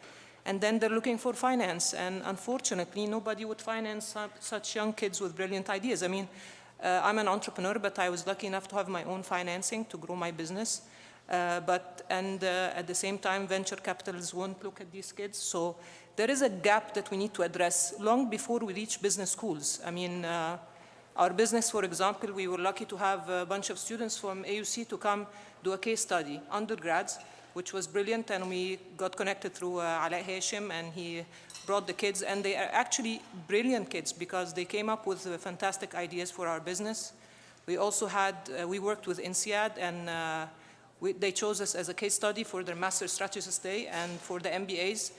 And then they're looking for finance. And unfortunately, nobody would finance such young kids with brilliant ideas. I'm an entrepreneur, but I was lucky enough to have my own financing to grow my business. At the same time, venture capitalists won't look at these kids. So there is a gap that we need to address long before we reach business schools. Our business, for example, we were lucky to have a bunch of students from AUC to come do a case study, undergrads, which was brilliant, and we got connected through Ala Hashim, and he brought the kids, and they are actually brilliant kids because they came up with fantastic ideas for our business. We also we worked with INSEAD, and they chose us as a case study for their Master Strategist Day and for the MBAs.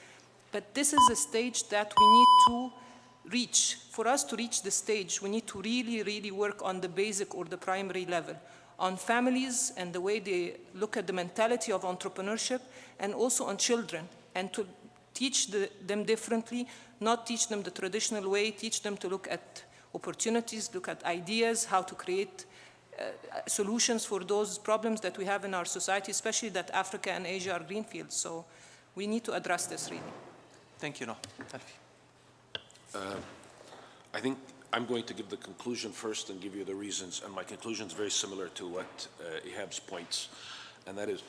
But this is a stage that we need to reach. For us to reach this stage, we need to really, really work on the basic or the primary level, on families and the way they look at the mentality of entrepreneurship, and also on children, and to teach them differently, not teach them the traditional way, teach them to look at opportunities, look at ideas, how to create solutions for those problems that we have in our society, especially that Africa and Asia are greenfields. So we need to address this really. Thank you, Noah. I think I'm going to give the conclusion first and give you the reasons, and my conclusion is very similar to what Ihab's points, and that is,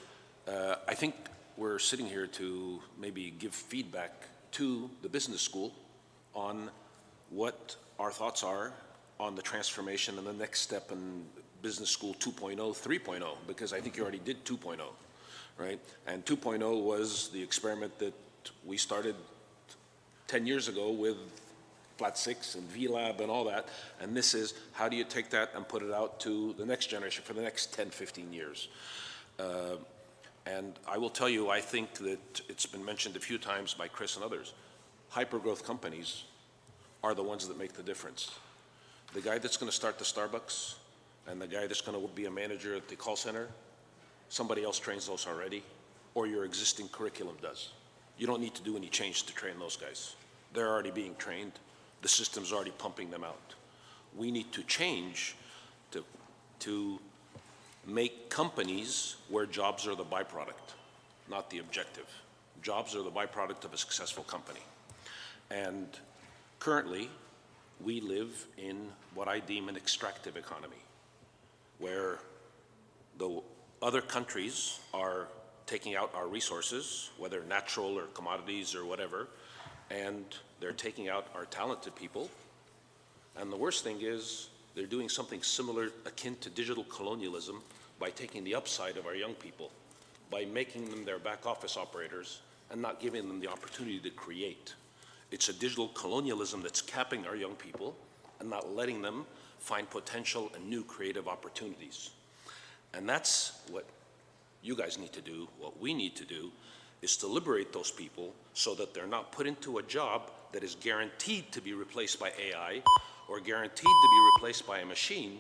I think we're sitting here to maybe give feedback to the business school on what our thoughts are on the transformation and the next step in business school 2.0, 3.0, because I think you already did 2.0, right? And 2.0 was the experiment that we started 10 years ago with Flat 6 and VLab and all that, and this is how do you take that and put it out to the next generation for the next 10, 15 years. And I will tell you, I think that it's been mentioned a few times by Chris and others, hypergrowth companies are the ones that make the difference. The guy that's going to start the Starbucks and the guy that's going to be a manager at the call center, somebody else trains those already, or your existing curriculum does. You don't need to do any change to train those guys. They're already being trained. The system's already pumping them out. We need to change to make companies where jobs are the byproduct, not the objective. Jobs are the byproduct of a successful company. And currently, we live in what I deem an extractive economy, where the other countries are taking out our resources, whether natural or commodities or whatever, and they're taking out our talented people. And the worst thing is they're doing something similar, akin to digital colonialism, by taking the upside of our young people, by making them their back office operators and not giving them the opportunity to create. It's a digital colonialism that's capping our young people and not letting them find potential and new creative opportunities. And that's what you guys need to do, what we need to do, is to liberate those people so that they're not put into a job that is guaranteed to be replaced by AI or guaranteed to be replaced by a machine,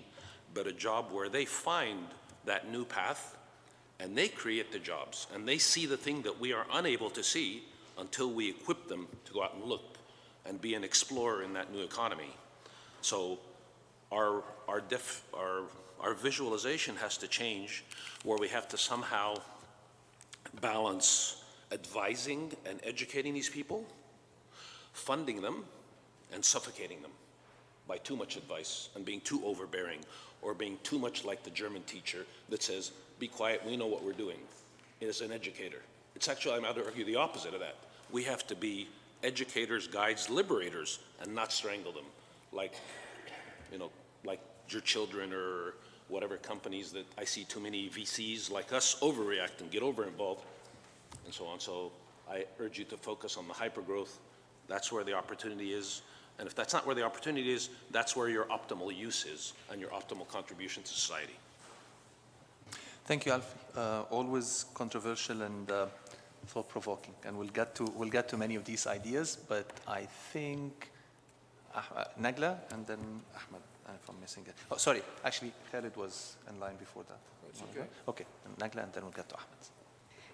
but a job where they find that new path and they create the jobs and they see the thing that we are unable to see until we equip them to go out and look and be an explorer in that new economy. So our visualization has to change, where we have to somehow balance advising and educating these people, funding them, and suffocating them by too much advice and being too overbearing, or being too much like the German teacher that says, be quiet, we know what we're doing, as an educator. It's actually, I'm out to argue the opposite of that. We have to be educators, guides, liberators, and not strangle them, like, you know, like your children or whatever companies that I see too many VCs like us overreact and get over-involved, and so on. So I urge you to focus on the hypergrowth. That's where the opportunity is. And if that's not where the opportunity is, that's where your optimal use is and your optimal contribution to society. Thank you, Alfie. Always controversial and thought-provoking, and we'll get to many of these ideas. But I think Nagla and then Ahmed, if I'm missing it. Oh, sorry. Actually, Khalid was in line before that. That's okay. Okay, Nagla, and then we'll get to Ahmed.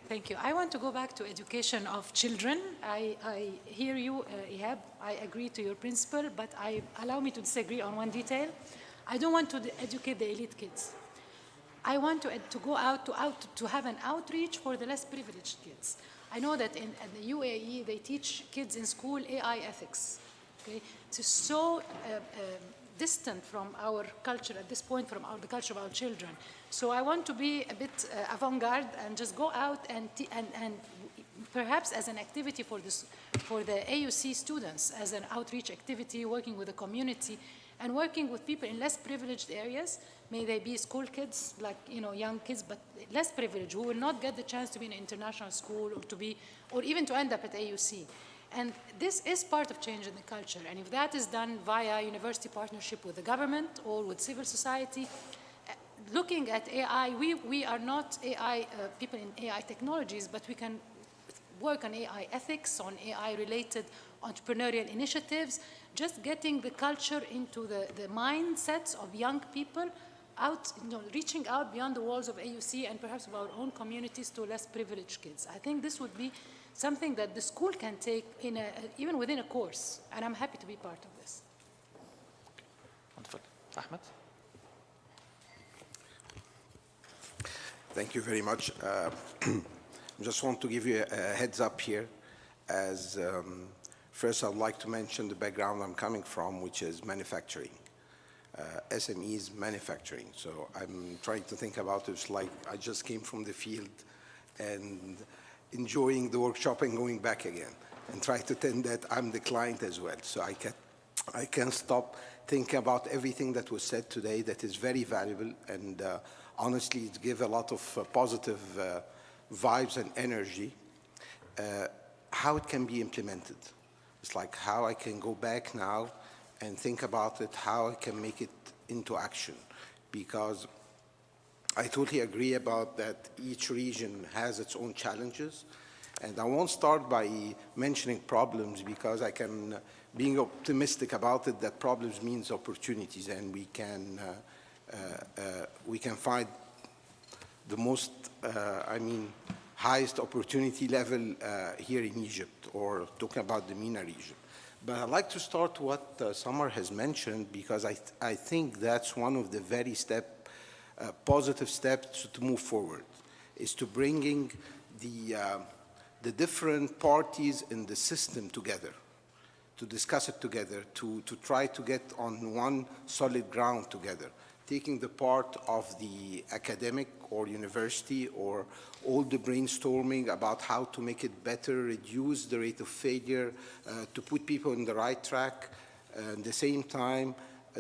Thank you. I want to go back to education of children. I hear you, Ihab. I agree to your principle, but allow me to disagree on one detail. I don't want to educate the elite kids. I want to go out to have an outreach for the less privileged kids. I know that in the UAE, they teach kids in school AI ethics. Okay? It's so distant from our culture at this point, from the culture of our children. So I want to be a bit avant-garde and just go out and perhaps as an activity for the AUC students, as an outreach activity, working with the community and working with people in less privileged areas. May they be school kids, like, you know, young kids, but less privileged, who will not get the chance to be in an international school or even to end up at AUC. And this is part of change in the culture. And if that is done via university partnership with the government or with civil society, looking at AI, we are not AI people in AI technologies, but we can work on AI ethics, on AI-related entrepreneurial initiatives, just getting the culture into the mindsets of young people, out, you know, reaching out beyond the walls of AUC and perhaps of our own communities to less privileged kids. I think this would be something that the school can take even within a course, and I'm happy to be part of this. Ahmed? Thank you very much. I just want to give you a heads up here. As first, I'd like to mention the background I'm coming from, which is manufacturing. SMEs manufacturing. So I'm trying to think about it. It's like I just came from the field and enjoying the workshop and going back again, and try to tend that I'm the client as well. So I can't stop thinking about everything that was said today that is very valuable, and honestly, it gives a lot of positive vibes and energy. How it can be implemented. It's like how I can go back now and think about it, how I can make it into action. Because I totally agree about that each region has its own challenges. And I won't start by mentioning problems, because I can, being optimistic about it, that problems means opportunities, and we can find the most, highest opportunity level here in Egypt, or talking about the MENA region. But I'd like to start what Samar has mentioned, because I think that's one of the very positive steps to move forward, is to bringing the different parties in the system together, to discuss it together, to try to get on one solid ground together, taking the part of the academic or university or all the brainstorming about how to make it better, reduce the rate of failure, to put people on the right track. At the same time,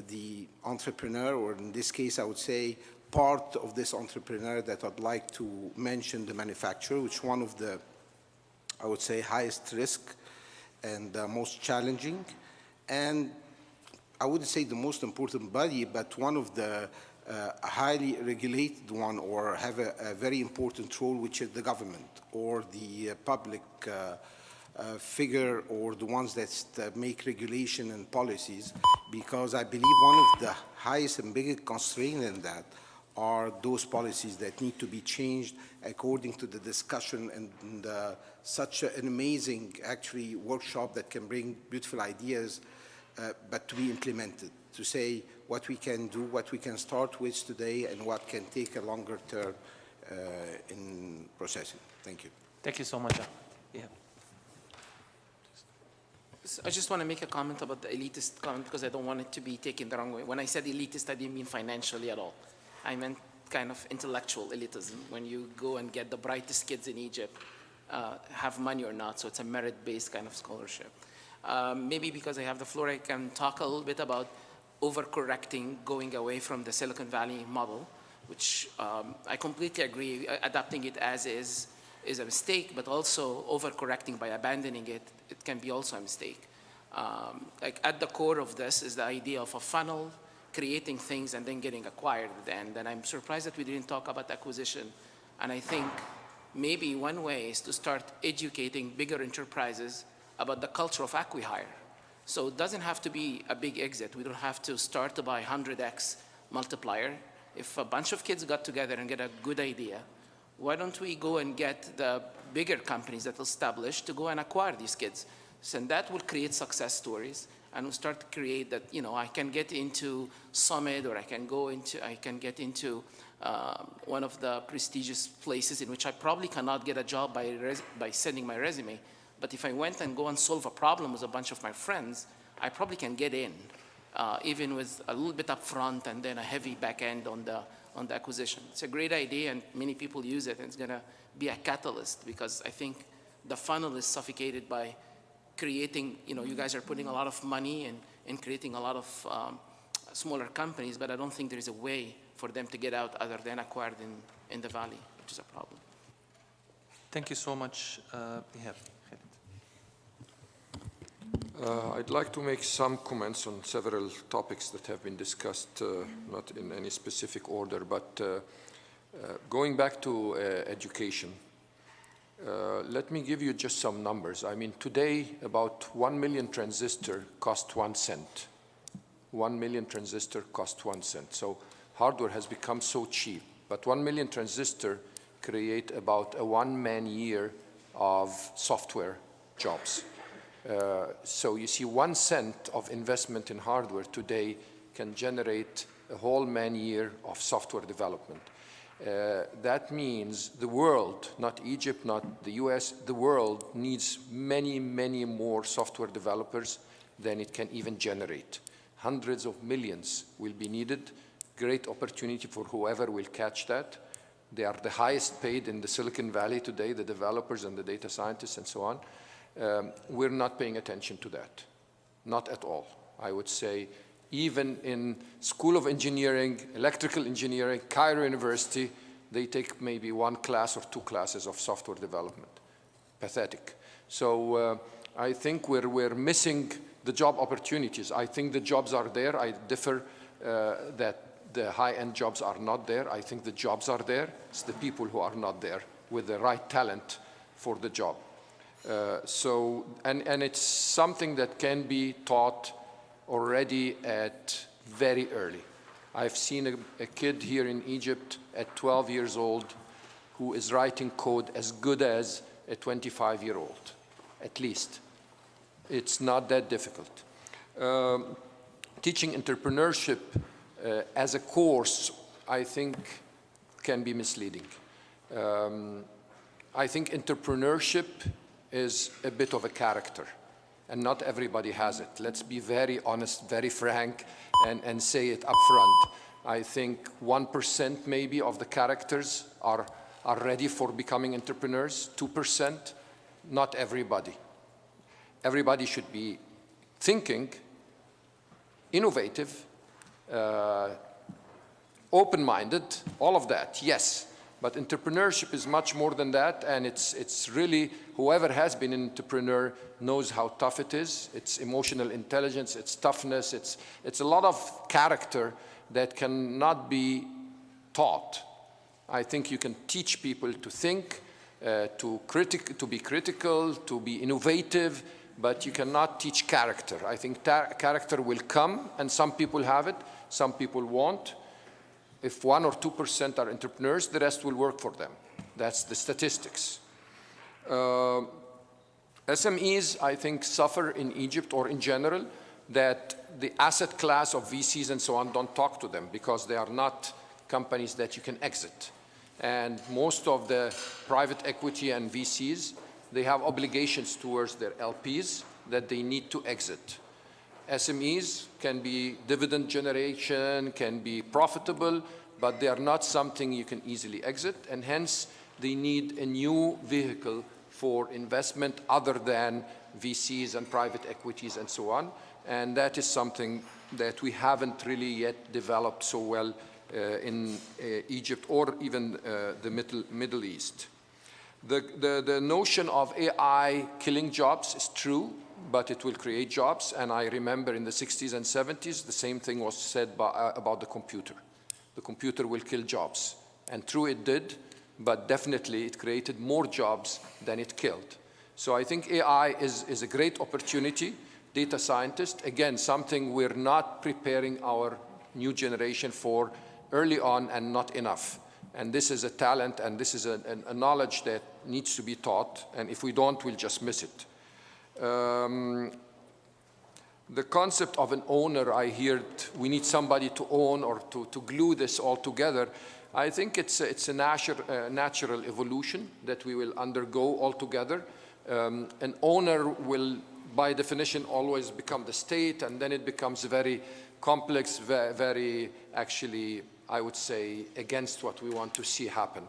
the entrepreneur, or in this case, I would say part of this entrepreneur that I'd like to mention, the manufacturer, which is one of the, I would say, highest risk and most challenging. And I wouldn't say the most important body, but one of the highly regulated one, or have a very important role, which is the government or the public figure, or the ones that make regulation and policies, because I believe one of the highest and biggest constraints in that are those policies that need to be changed according to the discussion and such an amazing, actually, workshop that can bring beautiful ideas, but to be implemented, to say what we can do, what we can start with today, and what can take a longer term in processing. Thank you. Thank you so much. Yeah. I just want to make a comment about the elitist comment, because I don't want it to be taken the wrong way. When I said elitist, I didn't mean financially at all. I meant kind of intellectual elitism, when you go and get the brightest kids in Egypt, have money or not, so it's a merit-based kind of scholarship. Maybe because I have the floor, I can talk a little bit about overcorrecting, going away from the Silicon Valley model, which I completely agree, adapting it as is a mistake, but also overcorrecting by abandoning it, it can be also a mistake. Like at the core of this is the idea of a funnel, creating things and then getting acquired at the end. And I'm surprised that we didn't talk about acquisition. And I think maybe one way is to start educating bigger enterprises about the culture of acqui-hire. So it doesn't have to be a big exit. We don't have to start to buy 100x multiplier. If a bunch of kids got together and get a good idea, why don't we go and get the bigger companies that will establish to go and acquire these kids? So that will create success stories, and we'll start to create that, you know, I can get into Summit, or I can get into one of the prestigious places in which I probably cannot get a job by sending my resume. But if I went and go and solve a problem with a bunch of my friends, I probably can get in, even with a little bit up front and then a heavy back end on the acquisition. It's a great idea, and many people use it, and it's going to be a catalyst, because I think the funnel is suffocated by creating, you know, you guys are putting a lot of money in creating a lot of smaller companies, but I don't think there is a way for them to get out other than acquired in the valley, which is a problem. Thank you so much. I'd like to make some comments on several topics that have been discussed, not in any specific order, but going back to education. Let me give you just some numbers. I mean, today, about 1 million transistor cost 1 cent. 1 million transistor cost 1 cent. So hardware has become so cheap. But 1 million transistor create about a one-man year of software jobs. So you see 1 cent of investment in hardware today can generate a whole man-year of software development. That means the world, not Egypt, not the US, the world needs many, many more software developers than it can even generate. Hundreds of millions will be needed. Great opportunity for whoever will catch that. They are the highest paid in the Silicon Valley today, the developers and the data scientists and so on. We're not paying attention to that. Not at all. I would say even in School of Engineering, Electrical Engineering, Cairo University, they take maybe 1 class or 2 classes of software development. Pathetic. So I think we're missing the job opportunities. I think the jobs are there. I differ that the high-end jobs are not there. I think the jobs are there. It's the people who are not there with the right talent for the job. And it's something that can be taught already at very early. I've seen a kid here in Egypt at 12 years old who is writing code as good as a 25-year-old, at least. It's not that difficult. Teaching entrepreneurship as a course, I think, can be misleading. I think entrepreneurship is a bit of a character, and not everybody has it. Let's be very honest, very frank, and say it up front. I think 1% maybe of the characters are ready for becoming entrepreneurs, 2%, not everybody. Everybody should be thinking, innovative, open-minded, all of that, yes. But entrepreneurship is much more than that, and it's really, whoever has been an entrepreneur knows how tough it is. It's emotional intelligence, it's toughness, it's a lot of character that cannot be taught. I think you can teach people to think, to be critical, to be innovative, but you cannot teach character. I think character will come, and some people have it, some people won't. If 1 or 2% are entrepreneurs, the rest will work for them. That's the statistics. SMEs, I think, suffer in Egypt or in general that the asset class of VCs and so on don't talk to them because they are not companies that you can exit. And most of the private equity and VCs, they have obligations towards their LPs that they need to exit. SMEs can be dividend generation, can be profitable, but they are not something you can easily exit, and hence they need a new vehicle for investment other than VCs and private equities and so on. And that is something that we haven't really yet developed so well in Egypt or even the Middle East. The notion of AI killing jobs is true, but it will create jobs. And I remember in the 60s and 70s, the same thing was said about the computer. The computer will kill jobs. And true, it did, but definitely it created more jobs than it killed. So I think AI is a great opportunity. Data scientist, again, something we're not preparing our new generation for early on and not enough. And this is a talent and this is a knowledge that needs to be taught. And if we don't, we'll just miss it. The concept of an owner, I heard we need somebody to own or to glue this all together. I think it's a natural evolution that we will undergo altogether. An owner will, by definition, always become the state, and then it becomes very complex, very actually, I would say, against what we want to see happen.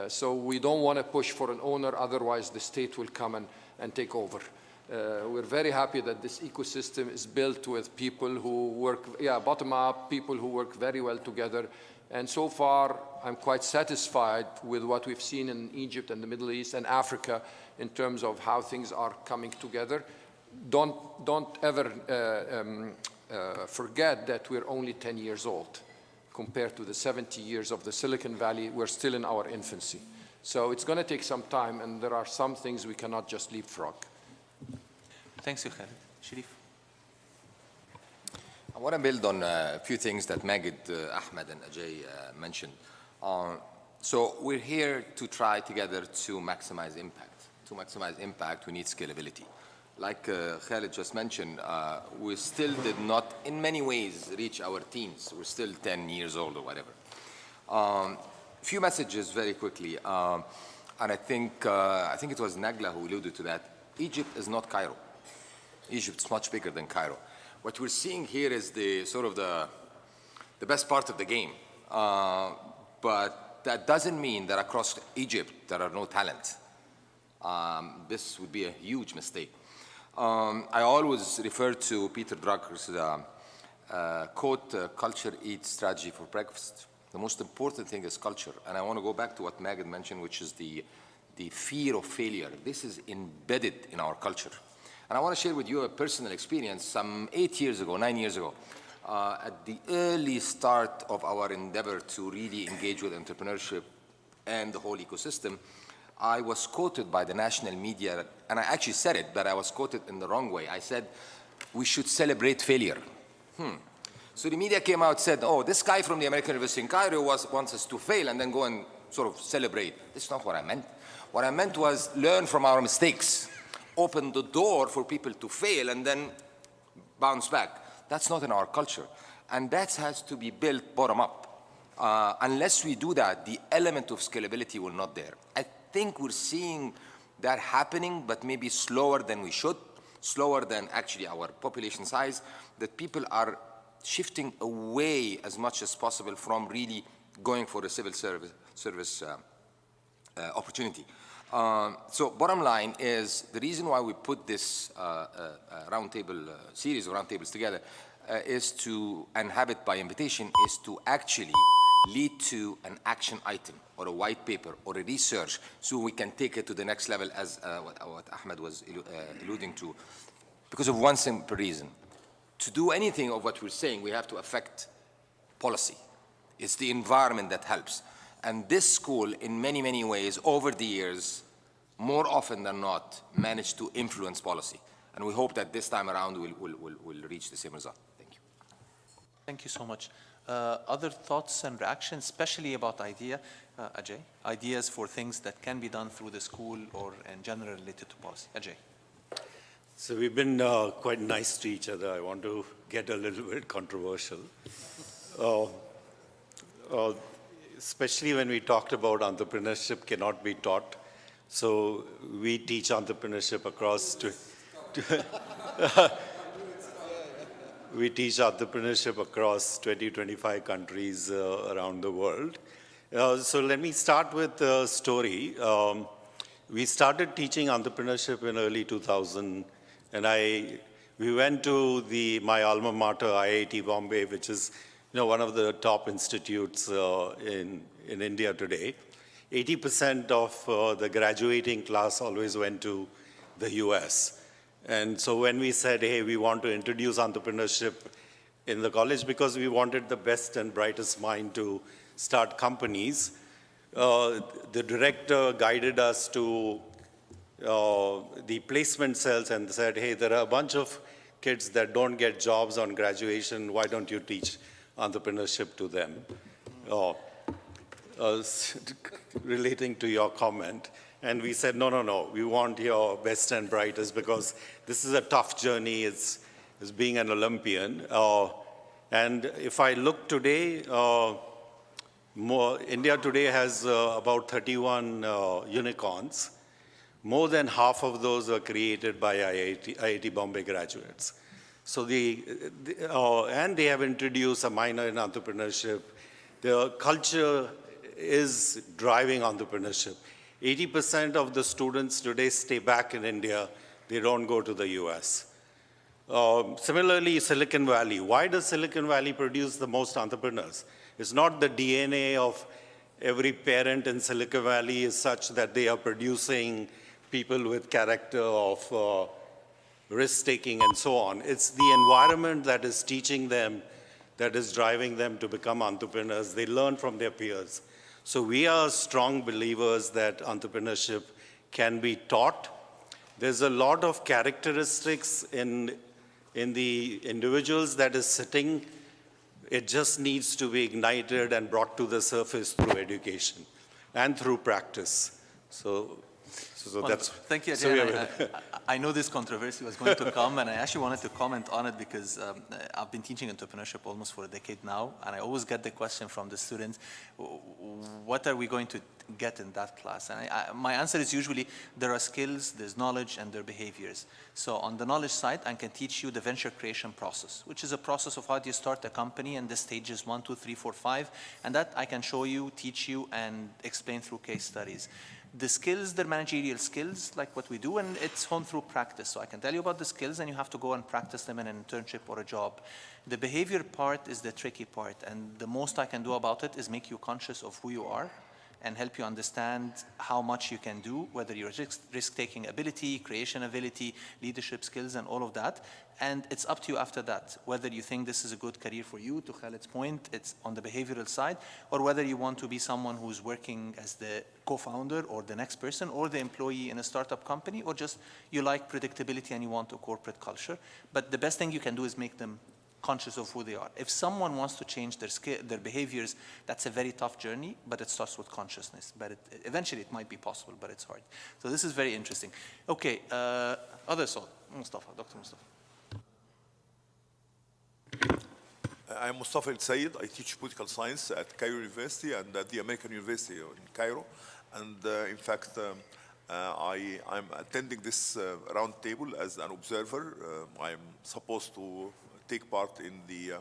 So we don't want to push for an owner, otherwise the state will come and take over. We're very happy that this ecosystem is built with people who work, bottom up, people who work very well together. And so far, I'm quite satisfied with what we've seen in Egypt and the Middle East and Africa in terms of how things are coming together. Don't ever forget that we're only 10 years old. Compared to the 70 years of the Silicon Valley, we're still in our infancy. So it's going to take some time, and there are some things we cannot just leapfrog. Thanks, Khalid. Sharif. I want to build on a few things that Magid, Ahmed, and Ajay mentioned. So we're here to try together to maximize impact, to maximize impact, we need scalability. Like Khalid just mentioned, we still did not, in many ways, reach our teens. We're still 10 years old or whatever. Few messages very quickly, and I think it was Nagla who alluded to that. Egypt is not Cairo. Egypt's much bigger than Cairo. What we're seeing here is the sort of the best part of the game, but that doesn't mean that across Egypt there are no talent. This would be a huge mistake. I always refer to Peter Drucker's quote, culture eats strategy for breakfast. The most important thing is culture. And I want to go back to what Magid mentioned, which is the fear of failure. This is embedded in our culture. And I want to share with you a personal experience. Some 9 years ago, at the early start of our endeavor to really engage with entrepreneurship and the whole ecosystem, I was quoted by the national media, and I actually said it, but I was quoted in the wrong way. I said, we should celebrate failure. So the media came out and said, oh, this guy from the American University in Cairo wants us to fail and then go and sort of celebrate. That's not what I meant. What I meant was learn from our mistakes, open the door for people to fail and then bounce back. That's not in our culture. And that has to be built bottom up. Unless we do that, the element of scalability will not there. I think we're seeing that happening, but maybe slower than we should, slower than actually our population size, that people are shifting away as much as possible from really going for a civil service opportunity. So bottom line is the reason why we put this roundtable series of roundtables together is to, and have it by invitation, is to actually lead to an action item or a white paper or a research so we can take it to the next level, as what Ahmed was alluding to, because of one simple reason. To do anything of what we're saying, we have to affect policy. It's the environment that helps. And this school, in many, many ways, over the years, more often than not, managed to influence policy. And we hope that this time around we'll reach the same result. Thank you. Thank you so much. Other thoughts and reactions, especially about Ajay, ideas for things that can be done through the school or in general related to policy. Ajay. So we've been quite nice to each other. I want to get a little bit controversial. Especially when we talked about entrepreneurship cannot be taught. So we teach entrepreneurship across we teach entrepreneurship across 20, 25 countries around the world. So let me start with a story. We started teaching entrepreneurship in early 2000, and we went to my alma mater, IIT Bombay, which is one of the top institutes in India today. 80% of the graduating class always went to the US. And so when we said, hey, we want to introduce entrepreneurship in the college because we wanted the best and brightest mind to start companies, the director guided us to the placement cells and said, hey, there are a bunch of kids that don't get jobs on graduation. Why don't you teach entrepreneurship to them? Relating to your comment. And we said, no, we want your best and brightest because this is a tough journey. It's being an Olympian. And if I look today, India today has about 31 unicorns. More than half of those were created by IIT Bombay graduates. So and they have introduced a minor in entrepreneurship. The culture is driving entrepreneurship. 80% of the students today stay back in India. They don't go to the US. Similarly, Silicon Valley. Why does Silicon Valley produce the most entrepreneurs? It's not the DNA of every parent in Silicon Valley is such that they are producing people with character of risk-taking and so on. It's the environment that is teaching them, that is driving them to become entrepreneurs. They learn from their peers. So we are strong believers that entrepreneurship can be taught. There's a lot of characteristics in the individuals that is sitting. It just needs to be ignited and brought to the surface through education and through practice. So So Well, that's thank you, so we Ajay. have- I know this controversy was going to come, and I actually wanted to comment on it because I've been teaching entrepreneurship almost for a decade now, and I always get the question from the students, what are we going to get in that class? And my answer is usually there are skills, there's knowledge, and there are behaviors. So on the knowledge side, I can teach you the venture creation process, which is a process of how do you start a company and the stages 1, 2, 3, 4, 5, and that I can show you, teach you, and explain through case studies. The skills, they're managerial skills, like what we do, and it's honed through practice. So I can tell you about the skills, and you have to go and practice them in an internship or a job. The behavior part is the tricky part, and the most I can do about it is make you conscious of who you are and help you understand how much you can do, whether you're risk-taking ability, creation ability, leadership skills, and all of that. And it's up to you after that, whether you think this is a good career for you, to Khalid's point, it's on the behavioral side, or whether you want to be someone who's working as the co-founder or the next person or the employee in a startup company, or just you like predictability and you want a corporate culture. But the best thing you can do is make them conscious of who they are. If someone wants to change their behaviors, that's a very tough journey, but it starts with consciousness. But eventually it might be possible, but it's hard. So this is very interesting. Okay, other thought, Mustafa, Dr. Mustafa. I'm Mustafa El Sayed. I teach political science at Cairo University and at the American University in Cairo. And in fact, I'm attending this round table as an observer. I'm supposed to take part in the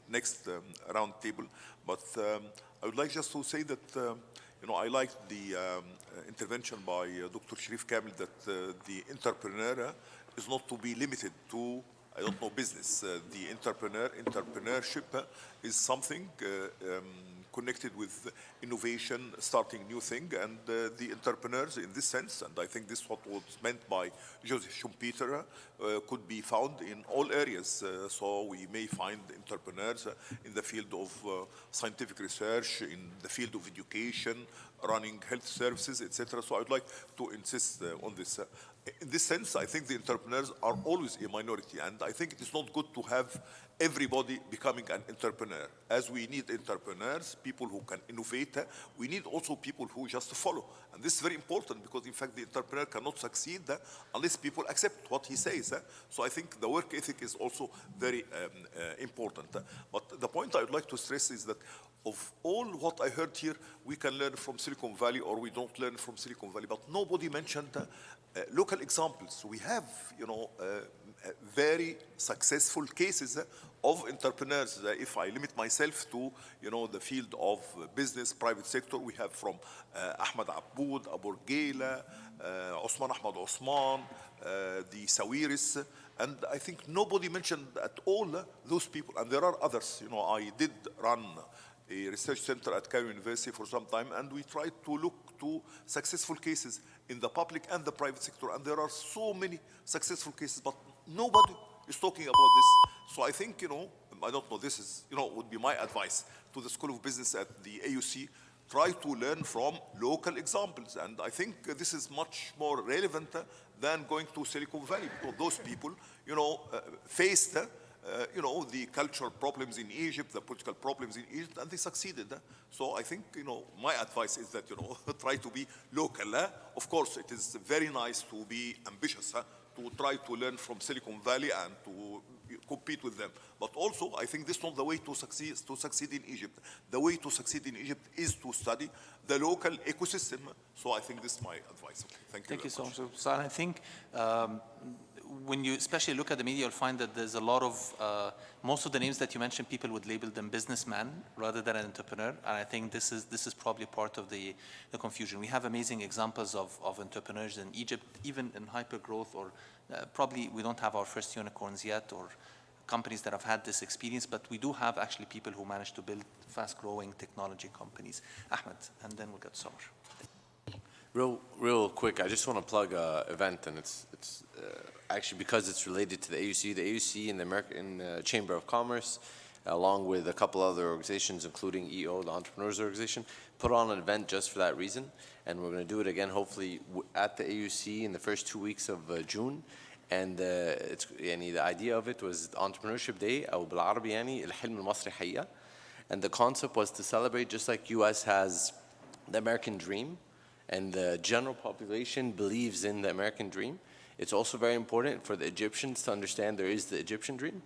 next round table. But I would like just to say that I liked the intervention by Dr. Sharif Kamil that the entrepreneur is not to be limited to, I don't know, business. The entrepreneurship is something connected with innovation, starting new thing, and the entrepreneurs in this sense, and I think this is what was meant by Joseph Schumpeter, could be found in all areas. So we may find entrepreneurs in the field of scientific research, in the field of education, running health services, etc. So I would like to insist on this. In this sense, I think the entrepreneurs are always a minority, and I think it is not good to have everybody becoming an entrepreneur. As we need entrepreneurs, people who can innovate, we need also people who just follow. And this is very important because, in fact, the entrepreneur cannot succeed unless people accept what he says. So I think the work ethic is also very important. But the point I would like to stress is that of all what I heard here, we can learn from Silicon Valley or we don't learn from Silicon Valley, but nobody mentioned local examples. We have, very successful cases of entrepreneurs. If I limit myself to, the field of business, private sector, we have from Ahmed Aboud, Abu Rgeila, Osman Ahmed Osman, the Sawiris, and I think nobody mentioned at all those people, and there are others. I did run a research center at Cairo University for some time, and we tried to look to successful cases in the public and the private sector, and there are so many successful cases, but nobody is talking about this. So I think, I don't know, this is, would be my advice to the School of Business at the AUC, try to learn from local examples, and I think this is much more relevant than going to Silicon Valley, because those people, faced the cultural problems in Egypt, the political problems in Egypt, and they succeeded. So I think, my advice is that, try to be local. Of course, it is very nice to be ambitious, to try to learn from Silicon Valley and to compete with them. But also, I think this is not the way to succeed in Egypt. The way to succeed in Egypt is to study the local ecosystem. So I think this is my advice. Okay, Thank you so much. So I think when you especially look at the media, you'll find that there's a lot of, most of the names that you mentioned, people would label them businessman rather than an entrepreneur. And I think this is probably part of the confusion. We have amazing examples of entrepreneurs in Egypt, even in hypergrowth, or probably we don't have our first unicorns yet, or companies that have had this experience, but we do have actually people who managed to build fast-growing technology companies. Ahmed, and then we'll get Samar. Real quick, I just want to plug an event, and it's actually because it's related to the AUC and the American Chamber of Commerce, along with a couple other organizations, including EO, the Entrepreneurs Organization, put on an event just for that reason, and we're going to do it again, hopefully, at the AUC in the first 2 weeks of June. And the idea of it was Entrepreneurship Day, أو بالعربي يعني الحلم المصري حقيقة. And the concept was to celebrate, just like US has the American dream, and the general population believes in the American dream. It's also very important for the Egyptians to understand there is the Egyptian dream,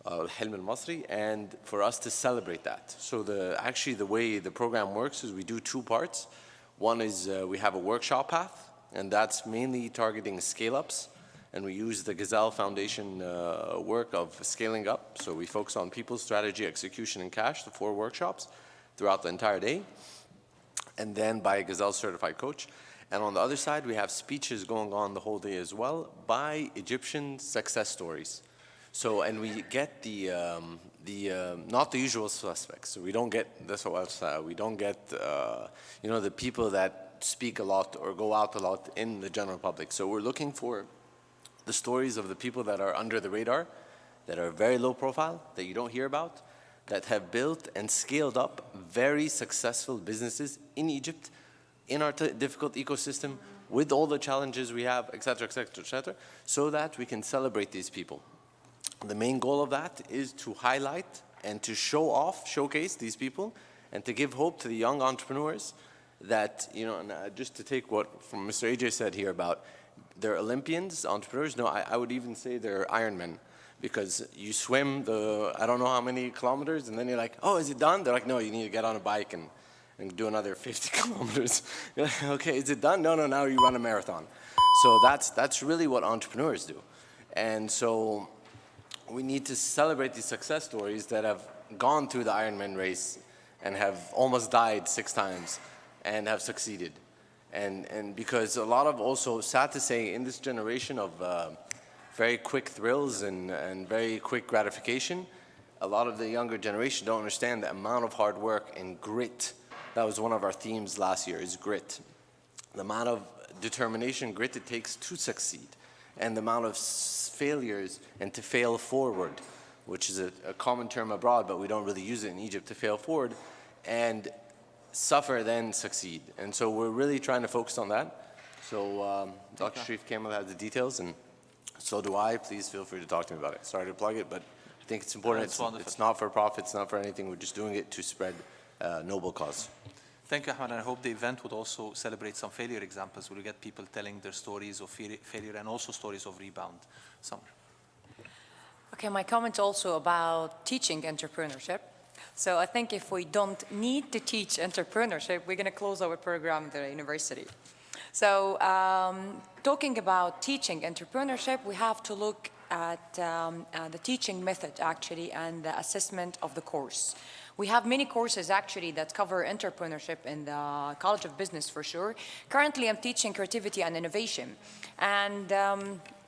الحلم المصري, and for us to celebrate that. So actually the way the program works is we do two parts. One is we have a workshop path, and that's mainly targeting scale-ups, and we use the Gazelle Foundation work of scaling up. So we focus on people, strategy, execution, and cash, the 4 workshops throughout the entire day, and then by a Gazelle certified coach. And on the other side, we have speeches going on the whole day as well by Egyptian success stories. So, and we get not the usual suspects. So we don't get, we don't get, you know, the people that speak a lot or go out a lot in the general public. So we're looking for the stories of the people that are under the radar, that are very low profile, that you don't hear about, that have built and scaled up very successful businesses in Egypt, in our difficult ecosystem, with all the challenges we have, et cetera, et cetera, et cetera, so that we can celebrate these people. The main goal of that is to highlight and to showcase these people, and to give hope to the young entrepreneurs that, you know, and just to take what from Mr. AJ said here about they're Olympians, entrepreneurs. No, I would even say they're Ironmen, because you swim I don't know how many kilometers, and then you're like, oh, is it done? They're like, no, you need to get on a bike and do another 50 kilometers. You're like, okay, is it done? No, now you run a marathon. So that's really what entrepreneurs do. And so we need to celebrate these success stories that have gone through the Ironman race and have almost died 6 times and have succeeded. And because a lot of, also sad to say, in this generation of very quick thrills and very quick gratification, a lot of the younger generation don't understand the amount of hard work and grit. That was one of our themes last year, is grit. The amount of determination, grit it takes to succeed, and the amount of failures and to fail forward, which is a common term abroad, but we don't really use it in Egypt, to fail forward, and suffer then succeed. And so we're really trying to focus on that. So Dr. Sharif Kamal has the details, and so do I. Please feel free to talk to me about it. Sorry to plug it, but I think it's important. It's not for profit, it's not for anything. We're just doing it to spread noble cause. Thank you, Ahmed. And I hope the event would also celebrate some failure examples. We'll get people telling their stories of failure and also stories of rebound. Summer. Okay, my comment also about teaching entrepreneurship. So I think if we don't need to teach entrepreneurship, we're going to close our program at the university. So talking about teaching entrepreneurship, we have to look at the teaching method actually and the assessment of the course. We have many courses actually that cover entrepreneurship in the College of Business for sure. Currently I'm teaching creativity and innovation. And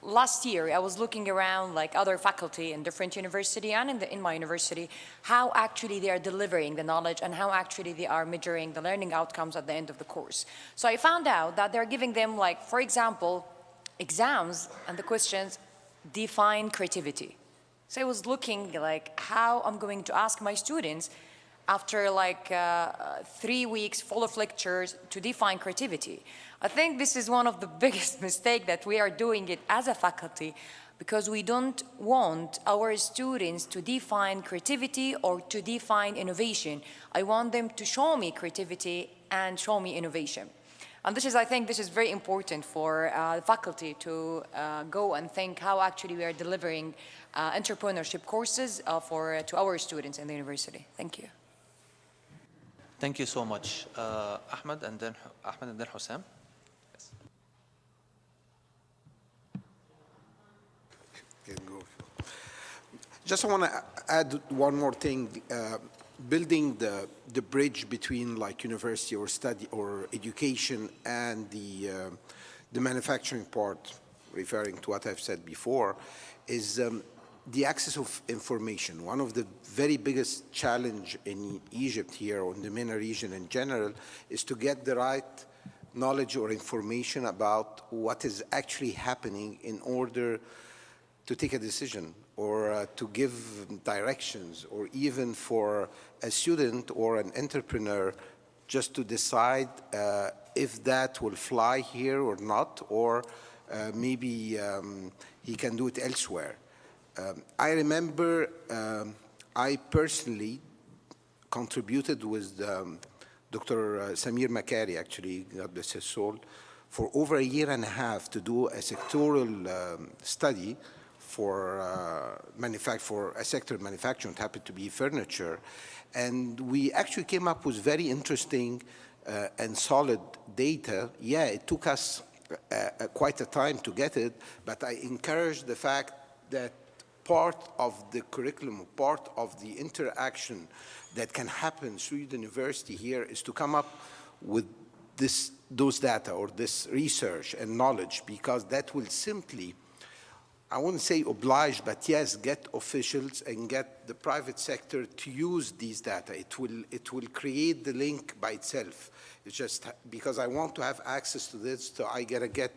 last year I was looking around like other faculty in different university and in my university, how actually they are delivering the knowledge and how actually they are measuring the learning outcomes at the end of the course. So I found out that they're giving them, like, for example, exams, and the questions define creativity. So I was looking like how I'm going to ask my students after like 3 weeks full of lectures to define creativity. I think this is one of the biggest mistakes that we are doing it as a faculty, because we don't want our students to define creativity or to define innovation. I want them to show me creativity and show me innovation. And this is, I think this is very important for the faculty to go and think how actually we are delivering entrepreneurship courses to our students in the university. Thank you. Thank you so much. Ahmed and then Hussam. Yes. Just want to add one more thing. Building the bridge between like university or study or education and the manufacturing part, referring to what I've said before, is the access of information. One of the very biggest challenge in Egypt here, or in the MENA region in general, is to get the right knowledge or information about what is actually happening in order to take a decision or to give directions, or even for a student or an entrepreneur just to decide if that will fly here or not, or maybe he can do it elsewhere. I remember I personally contributed with Dr. Samir Makari, actually, God bless his soul, for over a year and a half to do a sectoral study for a sector of manufacturing. It happened to be furniture. And we actually came up with very interesting and solid data. Yeah, it took us quite a time to get it, but I encourage the fact that part of the curriculum, part of the interaction that can happen through the university here is to come up with those data or this research and knowledge, because that will simply, I wouldn't say oblige, but yes, get officials and get the private sector to use these data. It will create the link by itself. It's just because I want to have access to this, so I gotta get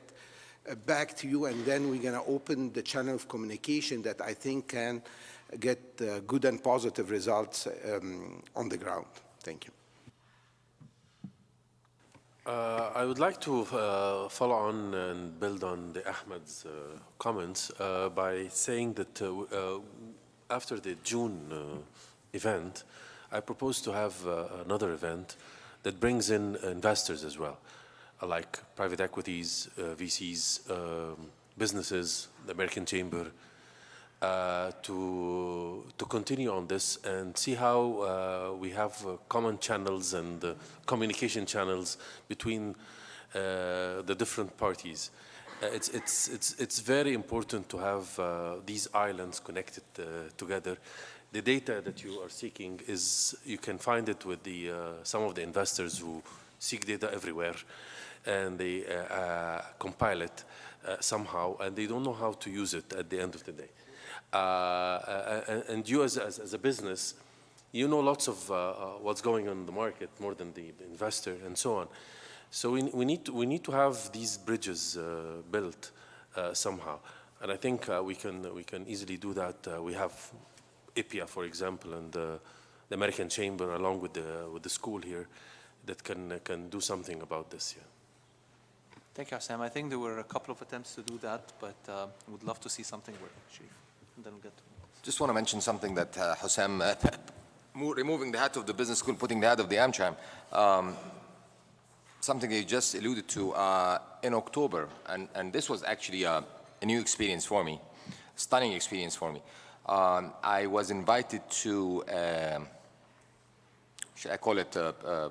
back to you, and then we're gonna open the channel of communication that I think can get good and positive results on the ground. Thank you. I would like to follow on and build on Ahmed's comments by saying that after the June event, I propose to have another event that brings in investors as well, like private equities, VCs, businesses, the American Chamber, to continue on this and see how we have common channels and communication channels between the different parties. It's very important to have these islands connected together. The data that you are seeking you can find it with some of the investors who seek data everywhere, and they compile it somehow, and they don't know how to use it at the end of the day. And you as a business, you know lots of what's going on in the market more than the investor and so on. So we need to have these bridges built somehow, and I think we can easily do that. We have IPIA, for example, and the American Chamber, along with the school here, that can do something about this. Yeah. Thank you, Hassan. I think there were a couple of attempts to do that, but would love to see something work, Sharif. And then we'll get to Just want to mention something that Hussam, removing the hat of the business school, putting the hat of the AmCham, something you just alluded to in October, and this was actually a new experience for me, stunning experience for me. I was invited to, should I call it, I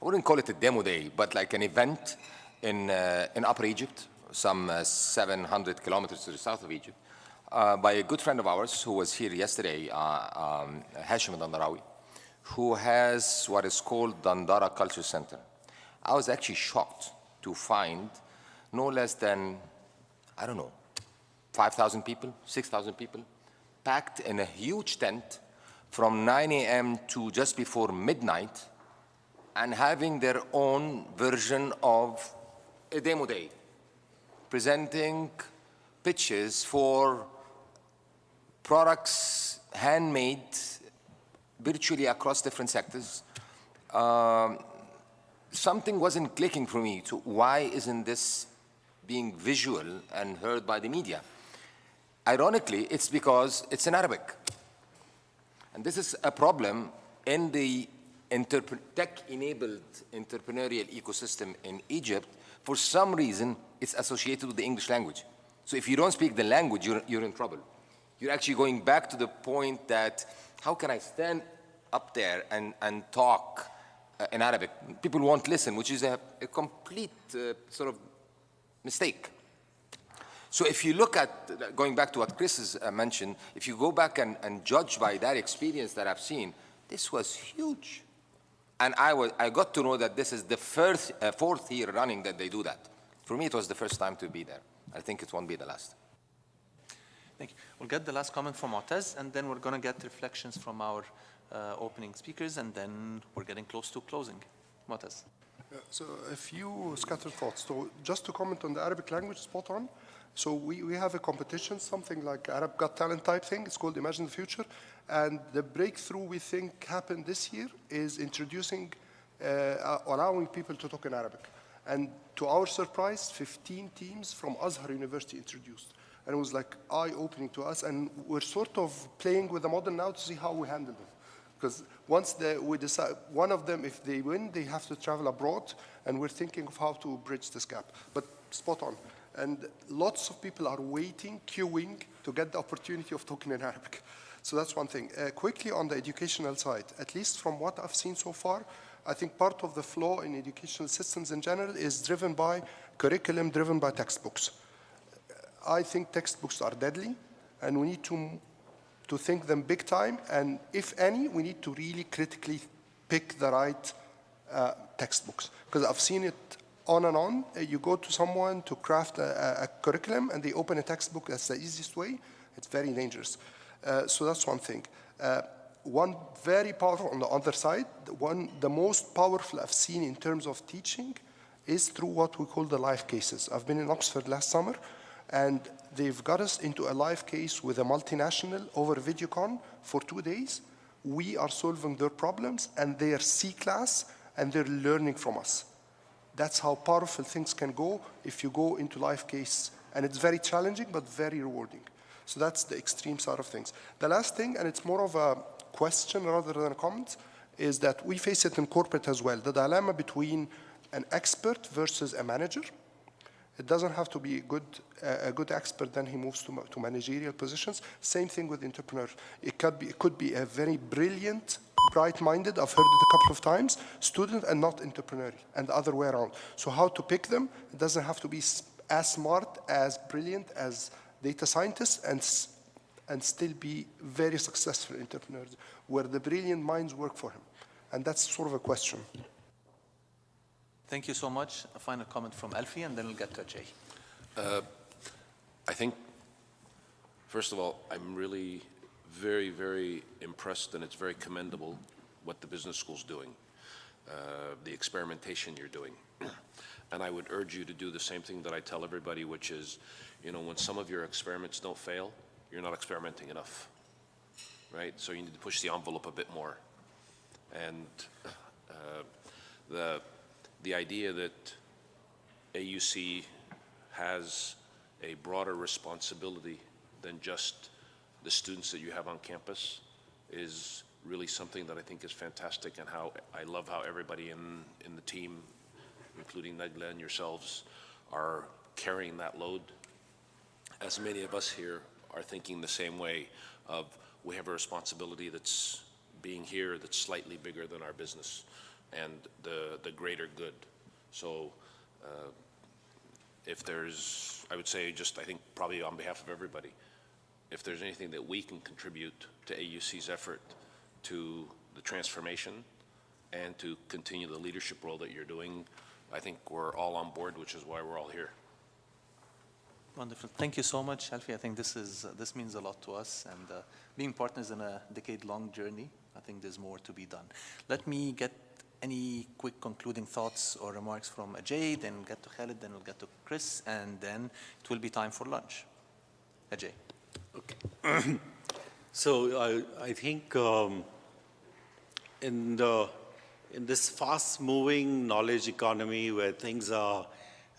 wouldn't call it a demo day, but like an event in Upper Egypt, some 700 kilometers to the south of Egypt, by a good friend of ours who was here yesterday, Hashim Dandarawi, who has what is called Dandara Culture Center. I was actually shocked to find no less than, I don't know, 5,000 people, 6,000 people, packed in a huge tent from 9 a.m. to just before midnight, and having their own version of a demo day, presenting pitches for products handmade virtually across different sectors. Something wasn't clicking for me to why isn't this being visual and heard by the media? Ironically, it's because it's in Arabic. And this is a problem in the tech-enabled entrepreneurial ecosystem in Egypt. For some reason, it's associated with the English language. So if you don't speak the language, you're in trouble. You're actually going back to the point that, how can I stand up there and talk in Arabic? People won't listen, which is a complete sort of mistake. So if you look at, going back to what Chris has mentioned, if you go back and judge by that experience that I've seen, this was huge. And I got to know that this is the fourth year running that they do that. For me, it was the first time to be there. I think it won't be the last. Thank you. We'll get the last comment from Mu'taz, and then we're going to get reflections from our opening speakers, and then we're getting close to closing. Mu'taz. So a few scattered thoughts. So just to comment on the Arabic language, spot on. So we have a competition, something like Arab Got Talent type thing. It's called Imagine the Future. And the breakthrough we think happened this year is introducing, allowing people to talk in Arabic. And to our surprise, 15 teams from Azhar University introduced. And it was like eye-opening to us. And we're sort of playing with the model now to see how we handle it. Because once we decide, one of them, if they win, they have to travel abroad, and we're thinking of how to bridge this gap. But spot on. And lots of people are waiting, queuing, to get the opportunity of talking in Arabic. So that's one thing. Quickly on the educational side, at least from what I've seen so far, I think part of the flaw in educational systems in general is driven by curriculum, driven by textbooks. I think textbooks are deadly, and we need to think them big time, and if any, we need to really critically pick the right textbooks. Because I've seen it on and on. You go to someone to craft a curriculum, and they open a textbook. That's the easiest way. It's very dangerous. So that's one thing. One very powerful on the other side, the most powerful I've seen in terms of teaching is through what we call the live cases. I've been in Oxford last summer, and they've got us into a live case with a multinational over VideoCon for 2 days. We are solving their problems, and they are C-class, and they're learning from us. That's how powerful things can go if you go into live case. And it's very challenging, but very rewarding. So that's the extreme side of things. The last thing, and it's more of a question rather than a comment, is that we face it in corporate as well. The dilemma between an expert versus a manager. It doesn't have to be a good expert, then he moves to managerial positions. Same thing with entrepreneurs. It could be a very brilliant, bright-minded, I've heard it a couple of times, student and not entrepreneurial, and the other way around. So how to pick them? It doesn't have to be as smart, as brilliant as data scientists, and still be very successful entrepreneurs, where the brilliant minds work for him. And that's sort of a question. Thank you so much. A final comment from Alfie, and then we'll get to Jay. I think, first of all, I'm really very, very impressed, and it's very commendable what the business school's doing, the experimentation you're doing. And I would urge you to do the same thing that I tell everybody, which is, you know, when some of your experiments don't fail, you're not experimenting enough, right? So you need to push the envelope a bit more. And the idea that AUC has a broader responsibility than just the students that you have on campus is really something that I think is fantastic, and how I love how everybody in the team, including Nagla and yourselves, are carrying that load. As many of us here are thinking the same way of, we have a responsibility that's being here that's slightly bigger than our business and the greater good. So if there's, I would say, just I think probably on behalf of everybody, if there's anything that we can contribute to AUC's effort to the transformation and to continue the leadership role that you're doing, I think we're all on board, which is why we're all here. Wonderful. Thank you so much, Alfie. I think this means a lot to us, and being partners in a decade-long journey, I think there's more to be done. Let me get any quick concluding thoughts or remarks from Ajay, then we'll get to Khalid, then we'll get to Chris, and then it will be time for lunch. Ajay. Okay. So I think in this fast-moving knowledge economy where things are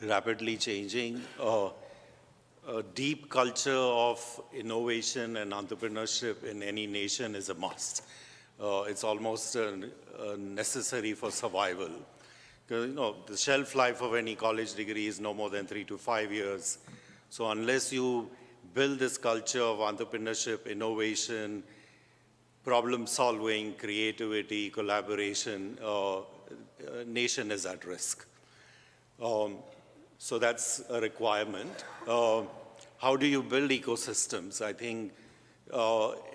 rapidly changing, a deep culture of innovation and entrepreneurship in any nation is a must. It's almost necessary for survival. You know, the shelf life of any college degree is no more than 3 to 5 years. So unless you build this culture of entrepreneurship, innovation, problem solving, creativity, collaboration, nation is at risk. So that's a requirement. How do you build ecosystems? I think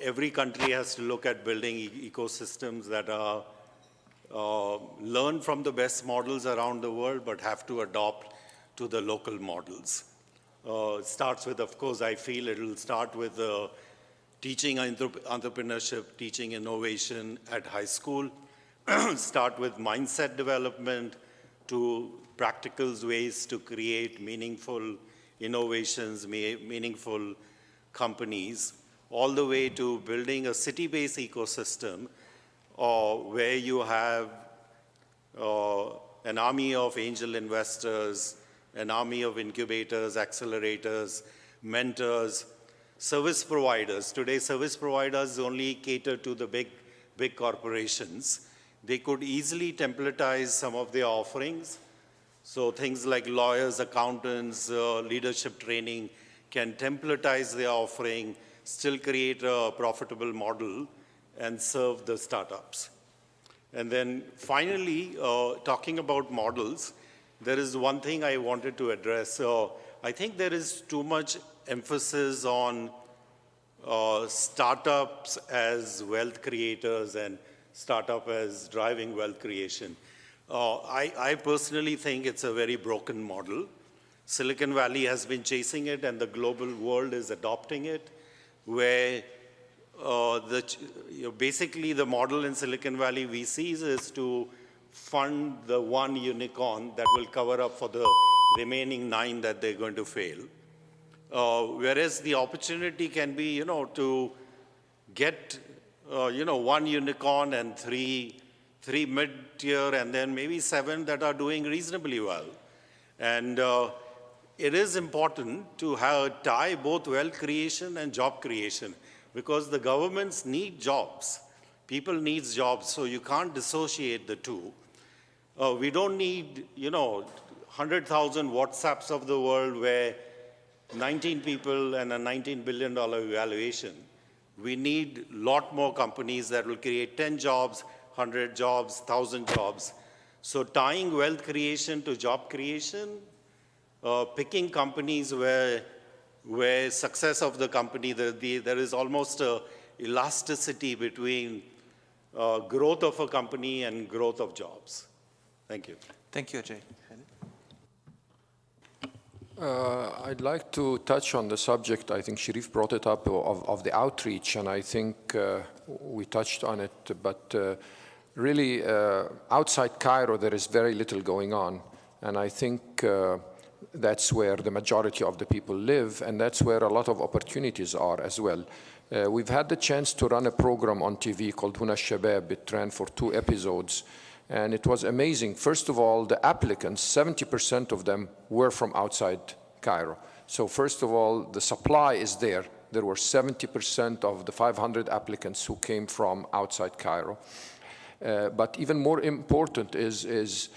every country has to look at building ecosystems that are learn from the best models around the world, but have to adopt to the local models. It starts with, of course, I feel it will start with teaching entrepreneurship, teaching innovation at high school, start with mindset development to practical ways to create meaningful innovations, meaningful companies, all the way to building a city-based ecosystem where you have an army of angel investors, an army of incubators, accelerators, mentors, service providers. Today, service providers only cater to the big big corporations, they could easily templatize some of their offerings. So things like lawyers, accountants, leadership training can templatize their offering, still create a profitable model, and serve the startups. And then finally, talking about models, there is one thing I wanted to address. I think there is too much emphasis on startups as wealth creators and startup as driving wealth creation. I personally think it's a very broken model. Silicon Valley has been chasing it and the global world is adopting it, where basically the model in Silicon Valley VCs is to fund the one unicorn that will cover up for the remaining 9 that they're going to fail. Whereas the opportunity can be, to get, one unicorn and three mid-tier and then maybe 7 that are doing reasonably well. And it is important to tie both wealth creation and job creation, because the governments need jobs. People need jobs, so you can't dissociate the two. We don't need, 100,000 WhatsApps of the world where 19 people and a $19 billion valuation. We need a lot more companies that will create 10 jobs, 100 jobs, 1,000 jobs. So tying wealth creation to job creation, picking companies where success of the company, there is almost a elasticity between growth of a company and growth of jobs. Thank you. Thank you, Ajay. I'd like to touch on the subject, I think Sharif brought it up, of the outreach, and I think we touched on it, but really outside Cairo there is very little going on, and I think that's where the majority of the people live, and that's where a lot of opportunities are as well. We've had the chance to run a program on TV called Huna Shabab. It ran for 2 episodes. And it was amazing. First of all, the applicants, 70% of them were from outside Cairo. So first of all, the supply is there. There were 70% of the 500 applicants who came from outside Cairo. But even more important is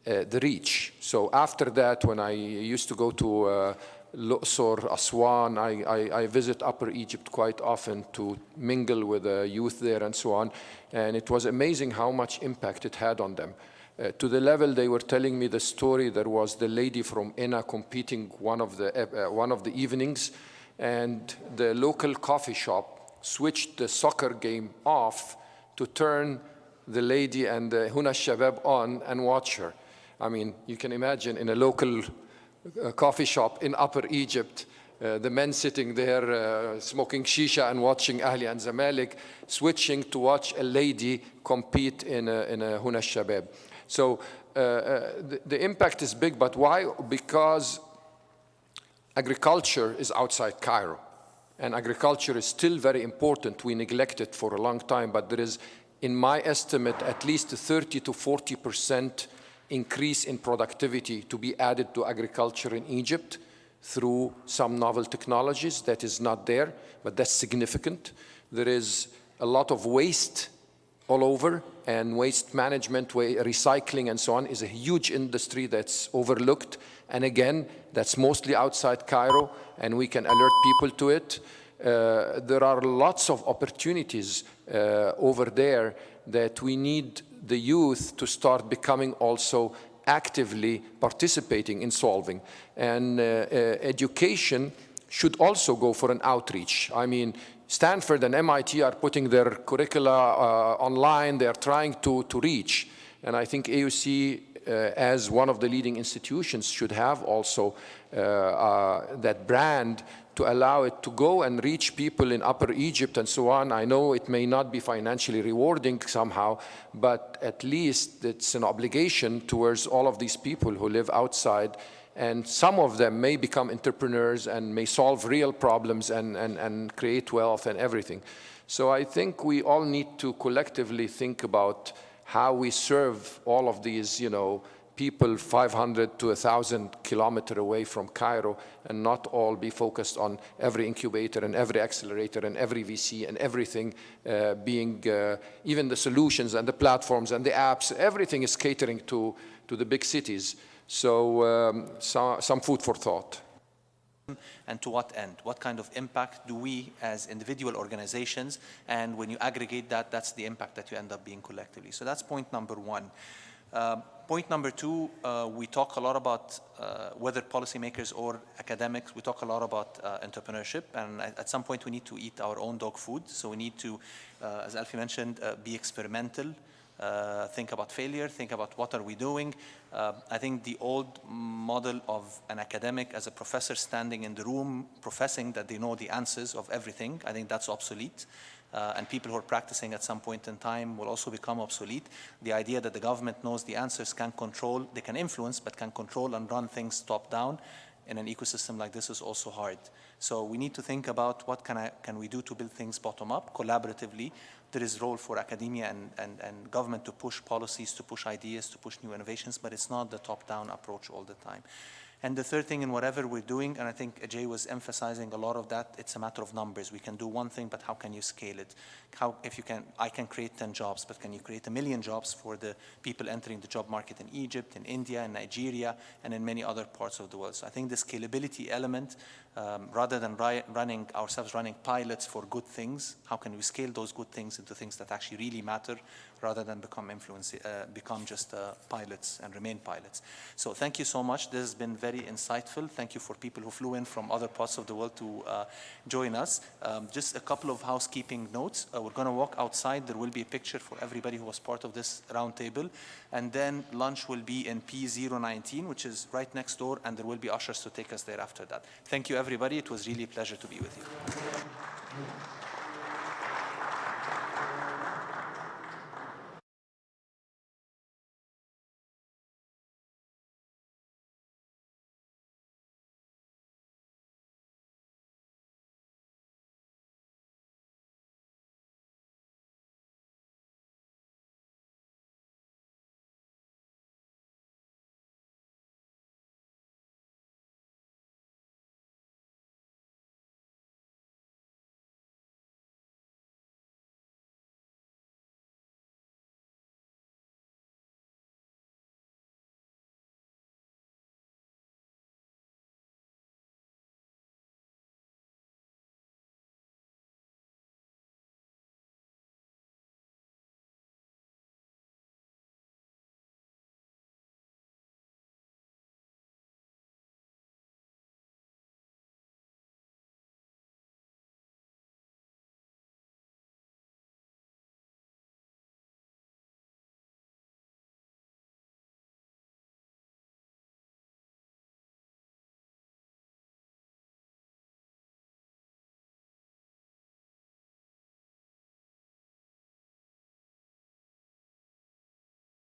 the reach. So after that, when I used to go to Luqsor, Aswan, I visit Upper Egypt quite often to mingle with the youth there and so on. And it was amazing how much impact it had on them. To the level they were telling me the story, there was the lady from MENA competing one of the evenings, and the local coffee shop switched the soccer game off to turn the lady and the Huna Shabab on and watch her. I mean, you can imagine in a local coffee shop in Upper Egypt, the men sitting there smoking shisha and watching Ahli and Zamalek, switching to watch a lady compete in a Huna Shabab. So the impact is big, but why? Because agriculture is outside Cairo, and agriculture is still very important. We neglect it for a long time, but there is, in my estimate, at least 30 to 40% increase in productivity to be added to agriculture in Egypt through some novel technologies that is not there, but that's significant. There is a lot of waste all over, and waste management, recycling and so on is a huge industry that's overlooked. And again, that's mostly outside Cairo, and we can alert people to it. There are lots of opportunities over there that we need the youth to start becoming also actively participating in solving. And education should also go for an outreach. I mean, Stanford and MIT are putting their curricula online. They are trying to reach. And I think AUC, as one of the leading institutions, should have also that brand to allow it to go and reach people in Upper Egypt and so on. I know it may not be financially rewarding somehow, but at least it's an obligation towards all of these people who live outside, and some of them may become entrepreneurs and may solve real problems and create wealth and everything. So I think we all need to collectively think about how we serve all of these, people 500 to 1,000 kilometers away from Cairo and not all be focused on every incubator and every accelerator and every VC and everything being, even the solutions and the platforms and the apps, everything is catering to the big cities. So some food for thought. And to what end? What kind of impact do we as individual organizations, and when you aggregate that, that's the impact that you end up being collectively. So that's point number one. Point number two, we talk a lot about whether policymakers or academics, we talk a lot about entrepreneurship, and at some point we need to eat our own dog food. So we need to, as Alfie mentioned, be experimental, think about failure, think about what are we doing. I think the old model of an academic as a professor standing in the room professing that they know the answers of everything, I think that's obsolete. And people who are practicing at some point in time will also become obsolete. The idea that the government knows the answers, can control, they can influence, but can control and run things top down in an ecosystem like this is also hard. So we need to think about what can we do to build things bottom up, collaboratively. There is a role for academia and government to push policies, to push ideas, to push new innovations, but it's not the top-down approach all the time. And the third thing in whatever we're doing, and I think Ajay was emphasizing a lot of that, it's a matter of numbers. We can do one thing, but how can you scale it? I can create 10 jobs, but can you create 1 million jobs for the people entering the job market in Egypt, in India, in Nigeria, and in many other parts of the world? So I think the scalability element, rather than running pilots for good things, how can we scale those good things into things that actually really matter, rather than become just pilots and remain pilots. So thank you so much. This has been very insightful. Thank you for people who flew in from other parts of the world to join us. Just a couple of housekeeping notes. We're going to walk outside. There will be a picture for everybody who was part of this roundtable. And then lunch will be in P019, which is right next door, and there will be ushers to take us there after that. Thank you, everybody. It was really a pleasure to be with you.